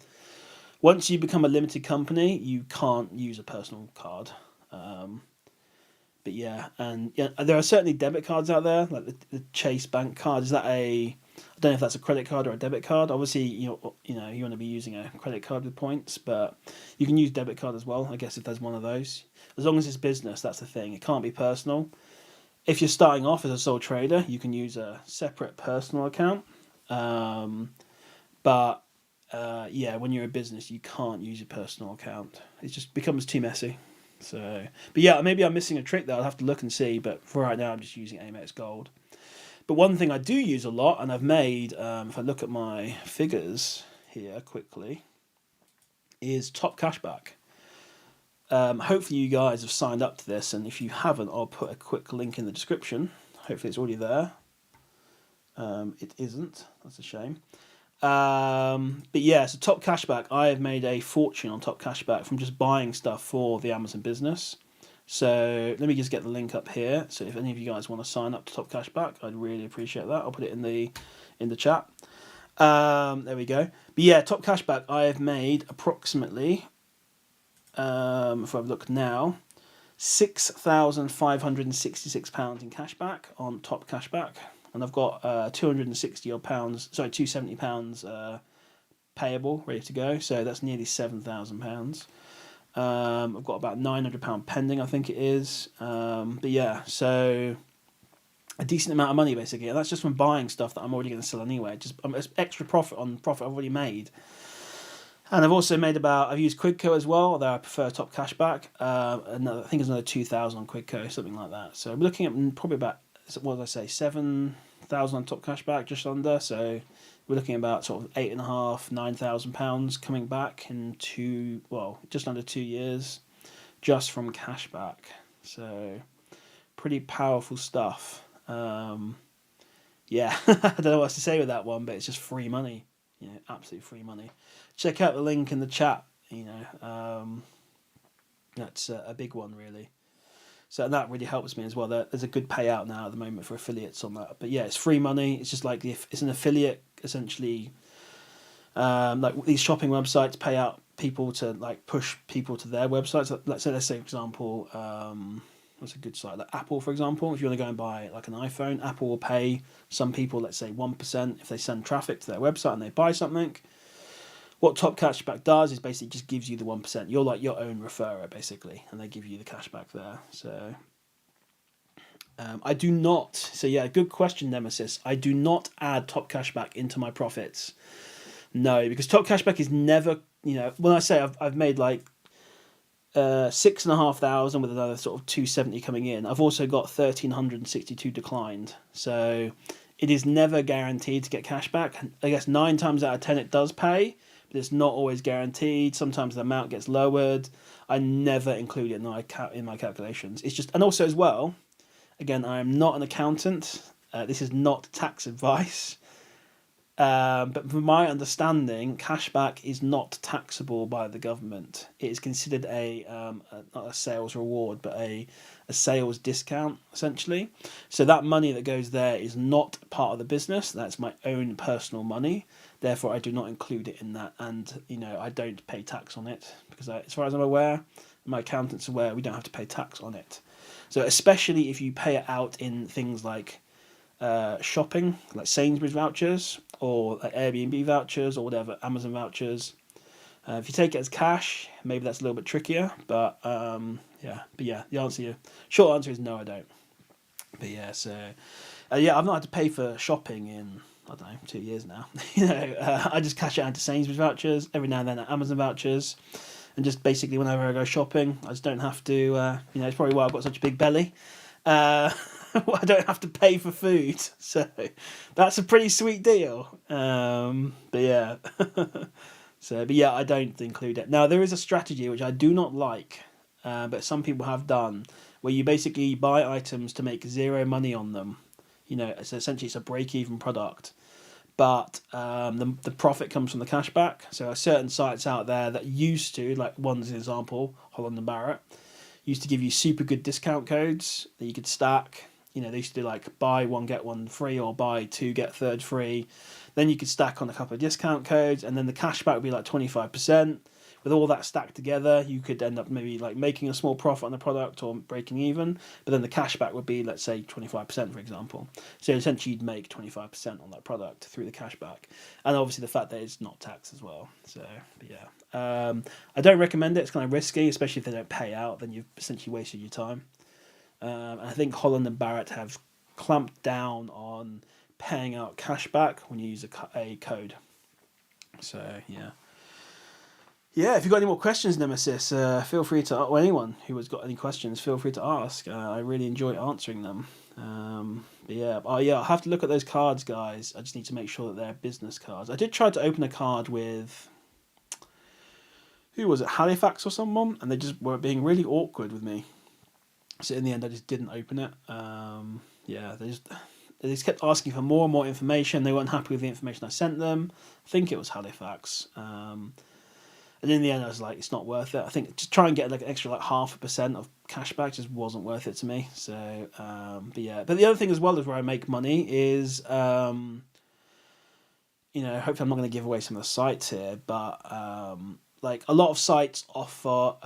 Once you become a limited company, you can't use a personal card. But yeah, and there are certainly debit cards out there, like the Chase Bank card. Is that I don't know if that's a credit card or a debit card. Obviously, you want to be using a credit card with points, but you can use debit card as well, I guess, if there's one of those. As long as it's business, that's the thing. It can't be personal. If you're starting off as a sole trader, you can use a separate personal account. But when you're a business, you can't use a personal account. It just becomes too messy. So, but yeah, maybe I'm missing a trick there. I'll have to look and see. But for right now, I'm just using Amex Gold. But one thing I do use a lot, and I've made, if I look at my figures here quickly, is Top Cashback. Hopefully you guys have signed up to this, and if you haven't, I'll put a quick link in the description. Hopefully it's already there. It isn't. That's a shame. But yeah, so Top Cashback, I have made a fortune on Top Cashback from just buying stuff for the Amazon business. So let me just get the link up here. So if any of you guys want to sign up to Top Cashback, I'd really appreciate that. I'll put it in the chat. There we go. But yeah, Top Cashback, I have made approximately, if I look now, £6,566 in cashback on Top Cashback. And I've got £270 payable, ready to go. So that's nearly £7,000. I've got about £900 pending, I think it is. But yeah, so a decent amount of money basically, and that's just from buying stuff that I'm already going to sell anyway. Just extra profit on profit I've already made. And I've also I've used Quidco as well, although I prefer Top Cashback. I think it's another 2,000 on Quidco, something like that. So we're looking at probably about, what did I say, 7,000 on Top Cashback, just under. So we're looking at about sort of £8,500, £9,000 coming back in just under 2 years, just from cashback. So pretty powerful stuff. Yeah, I don't know what else to say with that one, but it's just free money. Absolute free money. Check out the link in the chat. That's a big one, really. So that really helps me as well. There's a good payout now at the moment for affiliates on that. But yeah, it's free money. It's just like it's an affiliate essentially. Like these shopping websites pay out people to like push people to their websites. Let's say for example, what's a good site like Apple, for example. If you want to go and buy like an iPhone, Apple will pay some people, let's say 1%, if they send traffic to their website and they buy something. What Top Cashback does is basically just gives you the 1%. You're like your own referrer, basically, and they give you the cashback there. So I do not. So yeah, good question, Nemesis. I do not add Top Cashback into my profits. No, because Top Cashback is never. When I say I've made like 6,500 with another sort of 270 coming in. I've also got 1,362 declined. So it is never guaranteed to get cashback. I guess 9 times out of 10 it does pay. But it's not always guaranteed. Sometimes the amount gets lowered. I never include it in my calculations. It's just, and also as well, again, I am not an accountant. This is not tax advice. But from my understanding, cashback is not taxable by the government. It is considered not a sales reward, but a sales discount, essentially. So that money that goes there is not part of the business. That's my own personal money. Therefore, I do not include it in that. And, I don't pay tax on it because as far as I'm aware, my accountant's aware, we don't have to pay tax on it. So especially if you pay it out in things like shopping, like Sainsbury's vouchers or like Airbnb vouchers or whatever, Amazon vouchers. If you take it as cash, maybe that's a little bit trickier. But the short answer is no, I don't. But yeah, so I've not had to pay for shopping in, I don't know, 2 years now. I just cash it out to Sainsbury's vouchers every now and then, at Amazon vouchers, and just basically whenever I go shopping, I just don't have to. It's probably why I've got such a big belly. I don't have to pay for food, so that's a pretty sweet deal. But yeah, I don't include it. Now there is a strategy which I do not like, but some people have done, where you basically buy items to make zero money on them. So essentially it's a break-even product, but the profit comes from the cashback. So there are certain sites out there that used to, like one's an example, Holland and Barrett, used to give you super good discount codes that you could stack. They used to do like buy one get one free or buy two get third free. Then you could stack on a couple of discount codes, and then the cashback would be like 25%. With all that stacked together, you could end up maybe like making a small profit on the product or breaking even. But then the cashback would be, let's say, 25%, for example. So essentially, you'd make 25% on that product through the cashback, and obviously the fact that it's not taxed as well. So, but yeah, I don't recommend it. It's kind of risky, especially if they don't pay out. Then you've essentially wasted your time. And I think Holland and Barrett have clamped down on paying out cashback when you use a code. So yeah. Yeah, if you've got any more questions, Nemesis, feel free to, or anyone who has got any questions, feel free to ask. I really enjoy answering them. I'll have to look at those cards, guys. I just need to make sure that they're business cards. I did try to open a card with, who was it, Halifax or someone, and they just were being really awkward with me. So in the end, I just didn't open it. They just kept asking for more and more information. They weren't happy with the information I sent them. I think it was Halifax. And in the end, I was like, it's not worth it. I think just try and get like an extra like 0.5% of cashback just wasn't worth it to me. So, But the other thing as well is where I make money is, hopefully I'm not going to give away some of the sites here, but like a lot of sites offer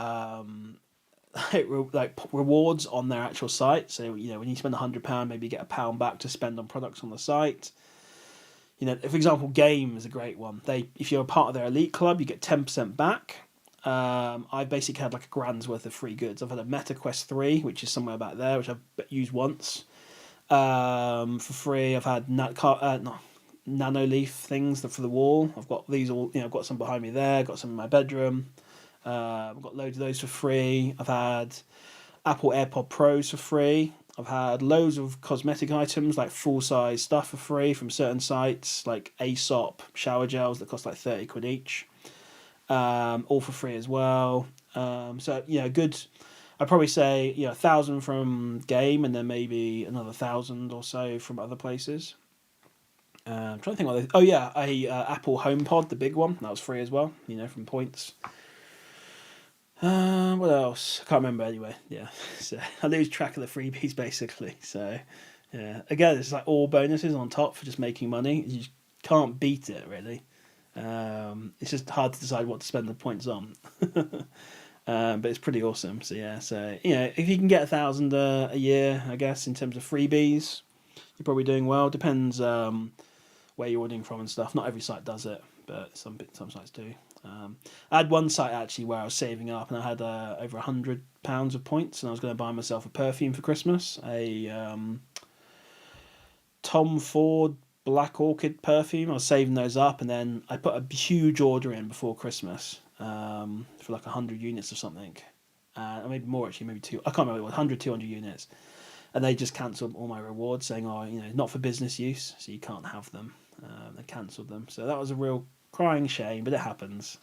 like rewards on their actual site. So when you spend £100, maybe you get £1 back to spend on products on the site. For example, Game is a great one. If you're a part of their elite club, you get 10% back. I basically had like £1,000 worth of free goods. I've had a Meta Quest 3, which is somewhere back there, which I've used once for free. I've had nano leaf things for the wall. I've got these all. I've got some behind me there. Got some in my bedroom. I've got loads of those for free. I've had Apple AirPod Pros for free. I've had loads of cosmetic items, like full-size stuff for free from certain sites, like Aesop shower gels that cost like 30 quid each, all for free as well. Good. I'd probably say 1,000 from game, and then maybe another 1,000 or so from other places. I'm trying to think what they. Oh yeah, a Apple HomePod, the big one, that was free as well. From points. What else? I can't remember anyway. Yeah, so I lose track of the freebies basically. So yeah, again, it's like all bonuses on top for just making money. You just can't beat it really. It's just hard to decide what to spend the points on. But it's pretty awesome. So yeah, if you can get 1,000 a year, I guess in terms of freebies, you're probably doing well. Depends where you're ordering from and stuff. Not every site does it, but some sites do. I had one site actually where I was saving up, and I had over £100 of points, and I was going to buy myself a perfume for Christmas, a Tom Ford Black Orchid perfume. I was saving those up, and then I put a huge order in before Christmas for like 100 units or something, or maybe more actually, maybe two. I can't remember. It was 100, 200 units, and they just cancelled all my rewards, saying, "Oh, not for business use, so you can't have them." They cancelled them, so that was a real crying shame, but it happens.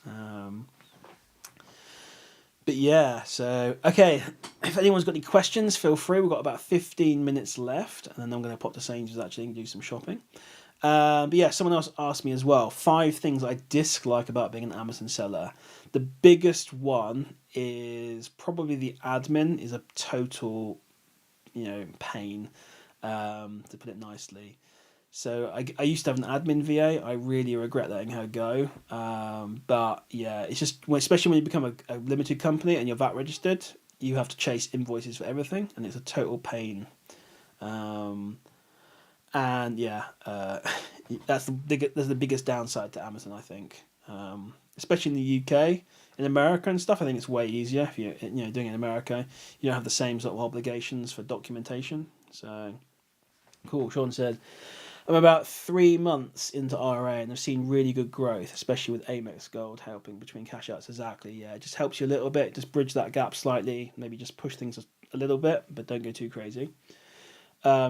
But yeah, so okay, if anyone's got any questions, feel free. We've got about 15 minutes left, and then I'm going to pop to Sainsbury's actually and do some shopping. But yeah, someone else asked me as well, 5 things I dislike about being an Amazon seller. The biggest one is probably the admin is a total, pain, to put it nicely. So I used to have an admin VA. I really regret letting her go. But yeah, it's just, especially when you become a limited company and you're VAT registered, you have to chase invoices for everything, and it's a total pain. And yeah, that's the biggest downside to Amazon, I think. Especially in the UK, in America and stuff, I think it's way easier if you're doing it in America. You don't have the same sort of obligations for documentation. So cool. Sean said, I'm about 3 months into RA and I've seen really good growth, especially with Amex Gold helping between cash outs. Exactly, yeah. It just helps you a little bit, just bridge that gap slightly, maybe just push things a little bit, but don't go too crazy.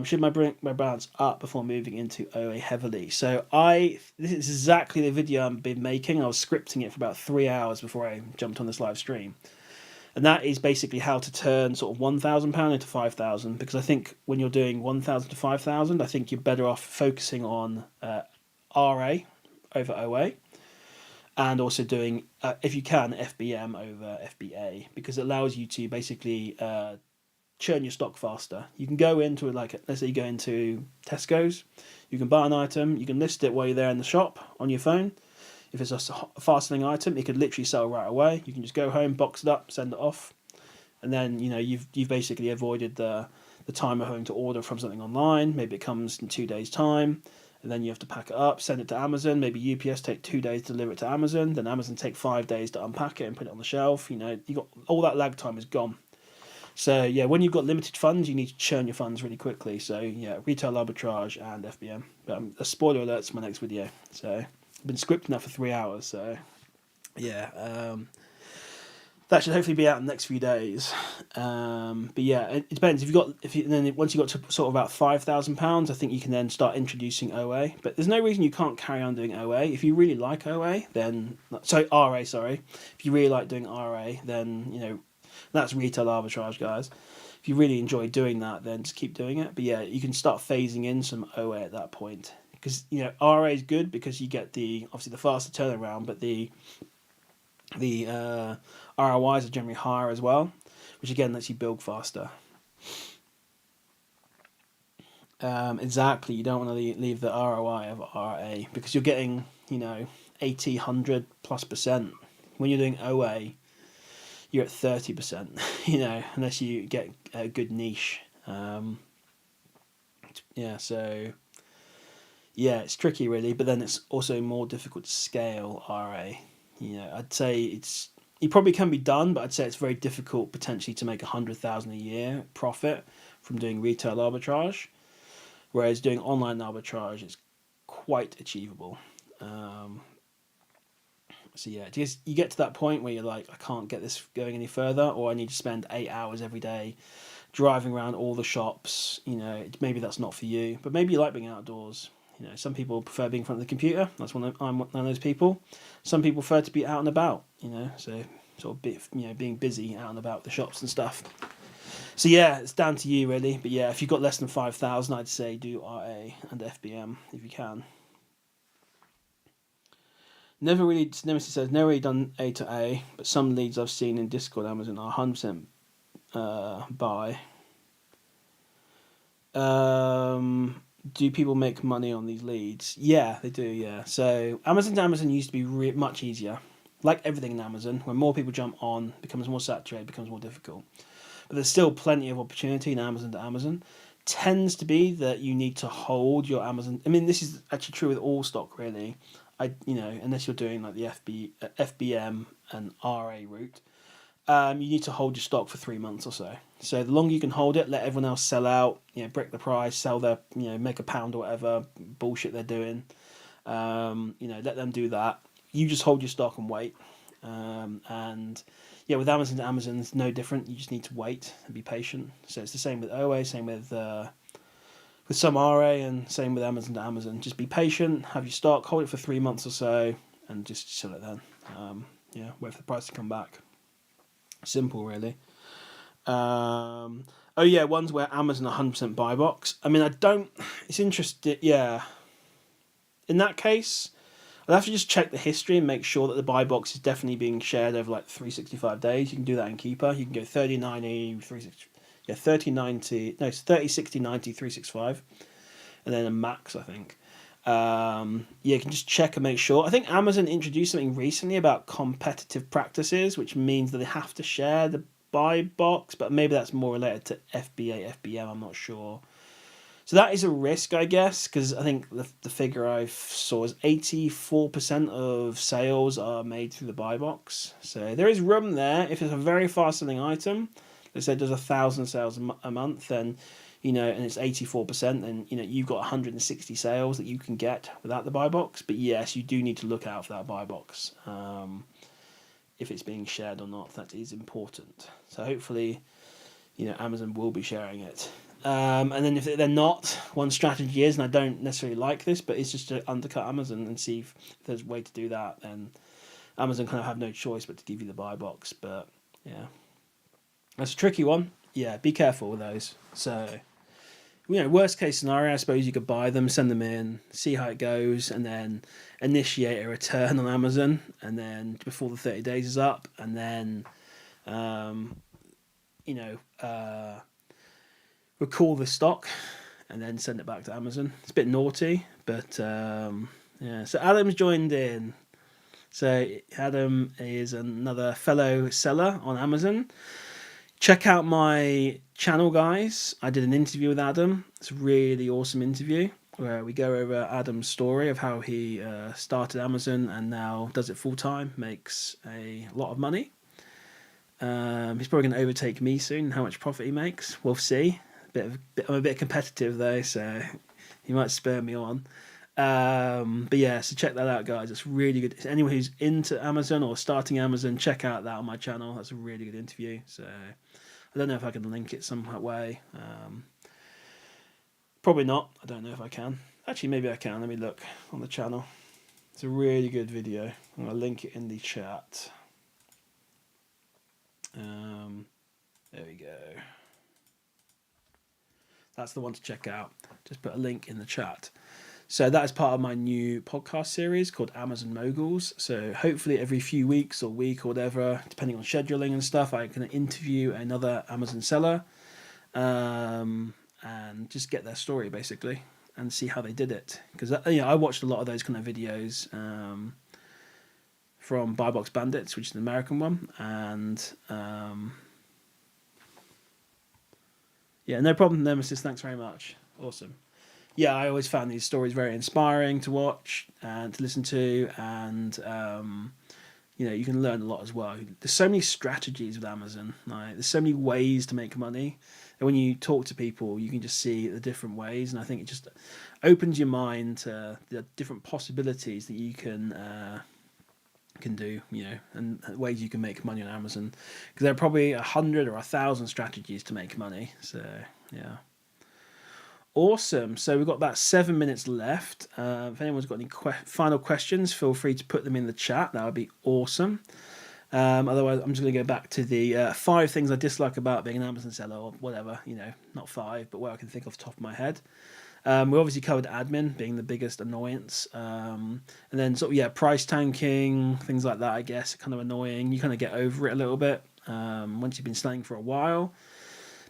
Should I bring my balance up before moving into OA heavily? So this is exactly the video I've been making. I was scripting it for about 3 hours before I jumped on this live stream. And that is basically how to turn sort of £1,000 into 5,000. Because I think when you're doing 1,000 to 5,000, I think you're better off focusing on RA over OA, and also doing, if you can, FBM over FBA, because it allows you to basically churn your stock faster. You can go into let's say you go into Tesco's, you can buy an item, you can list it while you're there in the shop on your phone. If it's a fast selling item, it could literally sell right away. You can just go home, box it up, send it off, and then you've basically avoided the time of having to order from something online. Maybe it comes in 2 days' time, and then you have to pack it up, send it to Amazon. Maybe UPS take 2 days to deliver it to Amazon. Then Amazon take 5 days to unpack it and put it on the shelf. You got all that lag time is gone. So yeah, when you've got limited funds, you need to churn your funds really quickly. So yeah, retail arbitrage and FBM. But a spoiler alert to my next video. So I've been scripting that for 3 hours. So yeah, that should hopefully be out in the next few days. But yeah, it depends. Once you got to sort of about £5,000, I think you can then start introducing OA. But there's no reason you can't carry on doing OA. If you really like OA, then RA. Sorry, if you really like doing RA, then that's retail arbitrage, guys. If you really enjoy doing that, then just keep doing it. But yeah, you can start phasing in some OA at that point, because RA is good because you get obviously the faster turnaround, but the ROIs are generally higher as well, which again lets you build faster. Exactly, you don't want to leave the ROI of RA because you're getting 80, 100 plus %. When you're doing OA, you're at 30%, unless you get a good niche. So it's tricky really, but then it's also more difficult to scale RA. I'd say it probably can be done, but I'd say it's very difficult potentially to make 100,000 a year profit from doing retail arbitrage, whereas doing online arbitrage is quite achievable. So yeah, you get to that point where you're like, I can't get this going any further, or I need to spend 8 hours every day driving around all the shops. Maybe that's not for you, but maybe you like being outdoors. Some people prefer being in front of the computer. I'm one of those people. Some people prefer to be out and about. So sort of being busy out and about the shops and stuff. So yeah, it's down to you really. But yeah, if you've got less than 5,000, I'd say do RA and FBM if you can. Nemesis says, never really done A to A, but some leads I've seen in Discord, Amazon are 100% buy. Do people make money on these leads? Yeah, they do, yeah. So Amazon to Amazon used to be much easier. Like everything in Amazon, when more people jump on, it becomes more saturated, becomes more difficult. But there's still plenty of opportunity in Amazon to Amazon. Tends to be that you need to hold your Amazon. I mean, this is actually true with all stock, really. Unless you're doing like the FBM and RA route, you need to hold your stock for 3 months or so. So the longer you can hold it, let everyone else sell out, break the price, sell their, make a pound or whatever bullshit they're doing. Let them do that. You just hold your stock and wait. And yeah, with Amazon to Amazon, it's no different. You just need to wait and be patient. So it's the same with OA, same with some RA, and same with Amazon to Amazon. Just be patient, have your stock, hold it for 3 months or so, and just sell it then. Wait for the price to come back. Simple, really. Ones where Amazon 100% buy box. I mean, it's interesting, yeah. In that case, I'd have to just check the history and make sure that the buy box is definitely being shared over like 365 days. You can do that in Keeper. You can go 30, 90, 360. Yeah, 30, 90, no, it's 30, 60, 90, 365, and then a max, I think. You can just check and make sure. I think Amazon introduced something recently about competitive practices, which means that they have to share the buy box, but maybe that's more related to FBA, FBM, I'm not sure. So that is a risk, I guess, because I think the figure I saw is 84% of sales are made through the buy box. So there is room there. If it's a very fast-selling item, they said does 1,000 sales a month, then and it's 84%, then you've got 160 sales that you can get without the buy box. But yes, you do need to look out for that buy box, if it's being shared or not. That is important. So hopefully, Amazon will be sharing it. And then if they're not, one strategy is, and I don't necessarily like this, but it's just to undercut Amazon and see if there's a way to do that. Then Amazon kind of have no choice but to give you the buy box. But yeah. That's a tricky one. Yeah, be careful with those. So, worst case scenario, I suppose you could buy them, send them in, see how it goes, and then initiate a return on Amazon, and then before the 30 days is up, and then, recall the stock, and then send it back to Amazon. It's a bit naughty, but yeah. So Adam's joined in. So Adam is another fellow seller on Amazon. Check out my channel, guys. I did an interview with Adam. It's a really awesome interview where we go over Adam's story of how he started Amazon and now does it full time, makes a lot of money. He's probably going to overtake me soon. How much profit he makes, we'll see. I'm a bit competitive though, so he might spur me on. But yeah, so check that out, guys. It's really good. Anyone who's into Amazon or starting Amazon, check out that on my channel. That's a really good interview. So I don't know if I can link it some way. Probably not. I don't know if I can. Actually, maybe I can. Let me look on the channel. It's a really good video. I'm going to link it in the chat. There we go. That's the one to check out. Just put a link in the chat. So that is part of my new podcast series called Amazon Moguls. So hopefully every few weeks or week or whatever, depending on scheduling and stuff, I can interview another Amazon seller and just get their story basically and see how they did it. Because I watched a lot of those kind of videos from Buy Box Bandits, which is an American one, and yeah, no problem, Nemesis. Thanks very much. Awesome. Yeah, I always found these stories very inspiring to watch and to listen to, and you can learn a lot as well. There's so many strategies with Amazon. Like, there's so many ways to make money, and when you talk to people, you can just see the different ways. And I think it just opens your mind to the different possibilities that you can do, and ways you can make money on Amazon. Because there are probably 100 or 1,000 strategies to make money. So yeah. Awesome. So we've got about 7 minutes left. If anyone's got any final questions, feel free to put them in the chat. That would be awesome. Otherwise, I'm just going to go back to the 5 things I dislike about being an Amazon seller, or whatever, not 5, but where I can think off the top of my head. We obviously covered admin being the biggest annoyance, and then sort of price tanking, things like that. I guess kind of annoying. You kind of get over it a little bit once you've been selling for a while.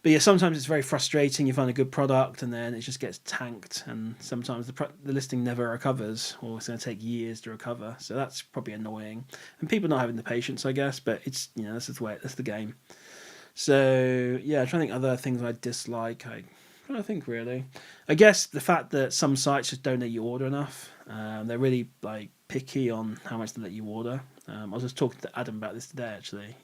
But yeah, sometimes it's very frustrating. You find a good product and then it just gets tanked, and sometimes the listing never recovers, or it's going to take years to recover. So that's probably annoying, and people not having the patience, I guess. But it's this is the way, that's the game. So yeah, I'm trying to think other things I dislike. I think really, I guess the fact that some sites just don't let you order enough. They're really like picky on how much they let you order. I was just talking to Adam about this today. Actually,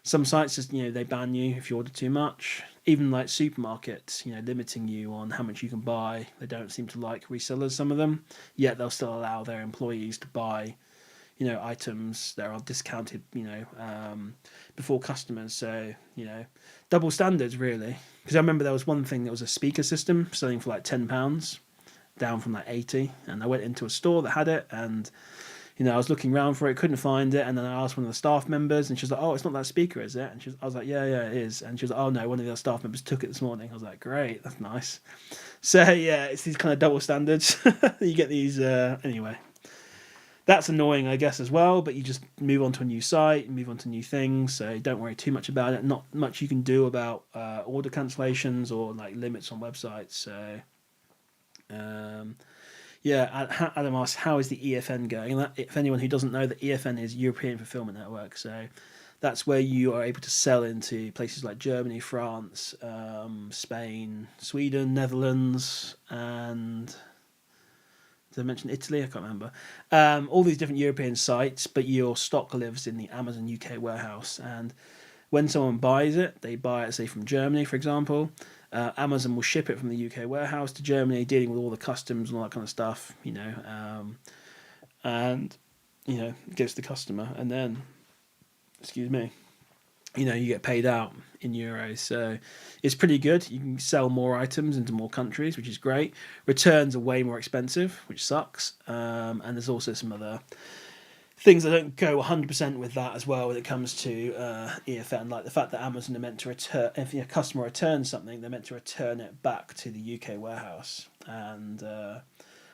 some sites just they ban you if you order too much. Even like supermarkets, limiting you on how much you can buy. They don't seem to like resellers. Some of them, yet they'll still allow their employees to buy items that are discounted, before customers. So, double standards really. Because I remember there was one thing that was a speaker system selling for like £10, down from like 80, and I went into a store that had it, and I was looking around for it, couldn't find it, and then I asked one of the staff members, and she was like, "Oh, it's not that speaker, is it?" And I was like, "Yeah, it is." And she was like, "Oh no, one of the staff members took it this morning." I was like, "Great, that's nice." So yeah, it's these kind of double standards. You get these anyway. That's annoying, I guess, as well, but you just move on to a new site, move on to new things, so don't worry too much about it. Not much you can do about order cancellations or like limits on websites. So, Adam asks, how is the EFN going? And if anyone who doesn't know, the EFN is European Fulfillment Network, so that's where you are able to sell into places like Germany, France, Spain, Sweden, Netherlands, and... did I mention Italy? I can't remember. All these different European sites, but your stock lives in the Amazon UK warehouse. And when someone buys it, they buy it, say, from Germany, for example. Amazon will ship it from the UK warehouse to Germany, dealing with all the customs and all that kind of stuff, and, it goes to the customer. And then, excuse me, you get paid out in euros. So it's pretty good. You can sell more items into more countries, which is great. Returns are way more expensive, which sucks. And there's also some other things that don't go 100% with that as well when it comes to EFN, like the fact that Amazon are meant to return, if a customer returns something, they're meant to return it back to the UK warehouse. And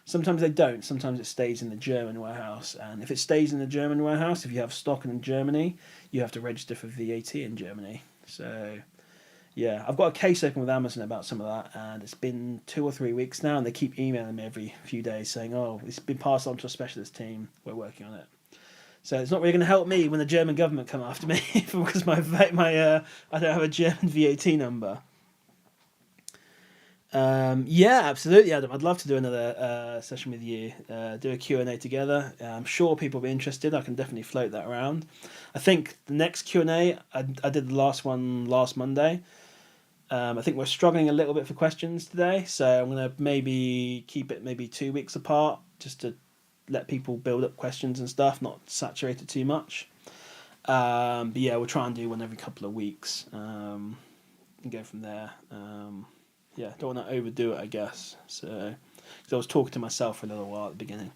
sometimes they don't. Sometimes it stays in the German warehouse. And if it stays in the German warehouse, if you have stock in Germany, you have to register for VAT in Germany. So, yeah, I've got a case open with Amazon about some of that, and it's been 2 or 3 weeks now, and they keep emailing me every few days saying, "Oh, it's been passed on to a specialist team. We're working on it." So it's not really going to help me when the German government come after me because I don't have a German VAT number. Yeah, absolutely, Adam. I'd love to do another session with you. Do a Q&A together. I'm sure people will be interested. I can definitely float that around. I think the next Q&A, I did the last one last Monday. I think we're struggling a little bit for questions today, so I'm going to maybe keep it maybe 2 weeks apart just to let people build up questions and stuff, not saturate it too much. But yeah, we'll try and do one every couple of weeks and go from there. Yeah, don't want to overdo it, I guess. So, because I was talking to myself for a little while at the beginning.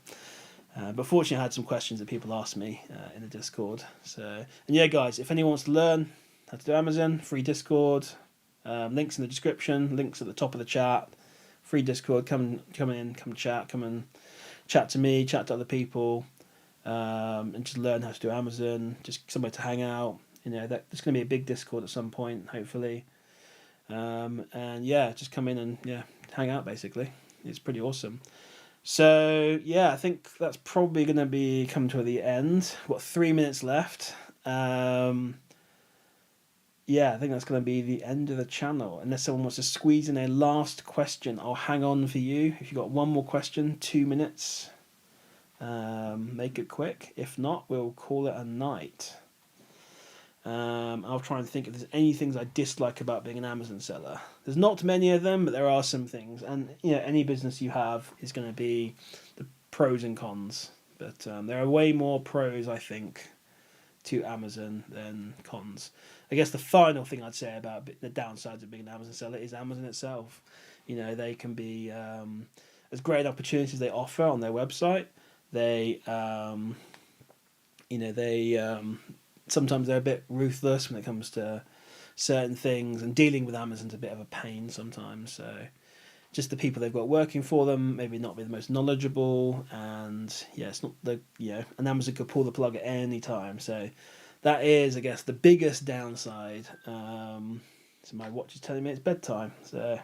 But fortunately, I had some questions that people asked me in the Discord. So, and yeah, guys, if anyone wants to learn how to do Amazon, free Discord, links in the description, links at the top of the chat, free Discord, come in, come chat, come and chat to me, chat to other people, and just learn how to do Amazon, just somewhere to hang out. There's going to be a big Discord at some point, hopefully. And yeah, just come in and hang out basically. It's pretty awesome. So yeah, I think that's probably going to be coming to the end. What, 3 minutes left? Yeah, I think that's going to be the end of the channel. Unless someone wants to squeeze in a last question, I'll hang on for you. If you've got one more question, 2 minutes, make it quick. If not, we'll call it a night. I'll try and think if there's any things I dislike about being an Amazon seller. There's not many of them, but there are some things. And any business you have is going to be the pros and cons. But there are way more pros, I think, to Amazon than cons. I guess the final thing I'd say about the downsides of being an Amazon seller is Amazon itself. They can be as great opportunities they offer on their website. They You know, they sometimes they're a bit ruthless when it comes to certain things, and dealing with Amazon's a bit of a pain sometimes. So just the people they've got working for them maybe not be the most knowledgeable, and yeah, it's not the and Amazon could pull the plug at any time. So that is, I guess, the biggest downside. So my watch is telling me it's bedtime. So,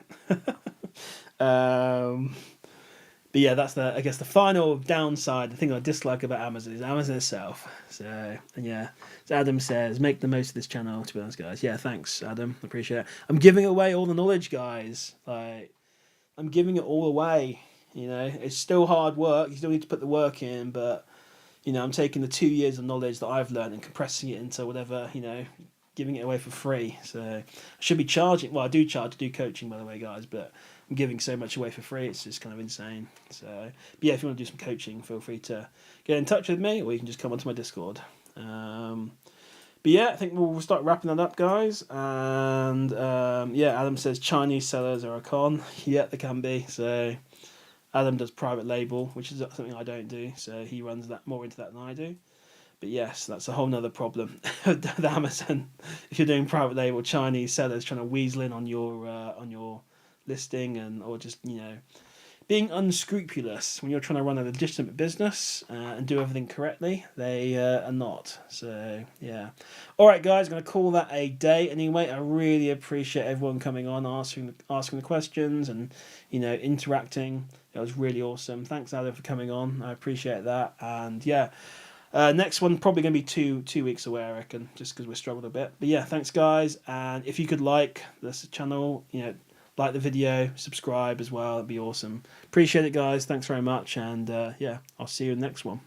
um, but yeah, that's the, I guess, the final downside. The thing I dislike about Amazon is Amazon itself. So, and yeah, as Adam says, make the most of this channel. To be honest, guys, yeah, thanks, Adam, appreciate it. I'm giving away all the knowledge, guys. Like, I'm giving it all away. You know, it's still hard work. You still need to put the work in, but I'm taking the 2 years of knowledge that I've learned and compressing it into whatever, giving it away for free. So I should be charging. Well, I do charge to do coaching, by the way, guys, but I'm giving so much away for free. It's just kind of insane. So, but yeah, if you want to do some coaching, feel free to get in touch with me, or you can just come onto my Discord. But yeah, I think we'll start wrapping that up, guys. And yeah, Adam says Chinese sellers are a con. Yeah, they can be. So Adam does private label, which is something I don't do. So he runs that more into that than I do. But yes, that's a whole nother problem with Amazon. If you're doing private label, Chinese sellers trying to weasel in on your listing, and or just being unscrupulous when you're trying to run a legitimate business and do everything correctly. They are not. So yeah. All right, guys, I'm going to call that a day. Anyway, I really appreciate everyone coming on, asking the questions, and interacting. That was really awesome. Thanks, Adam, for coming on. I appreciate that. And yeah. Next one probably going to be two weeks away, I reckon, just because we're struggling a bit. But yeah, thanks, guys. And if you could like this channel, like the video, subscribe as well. It'd be awesome. Appreciate it, guys. Thanks very much. And yeah, I'll see you in the next one.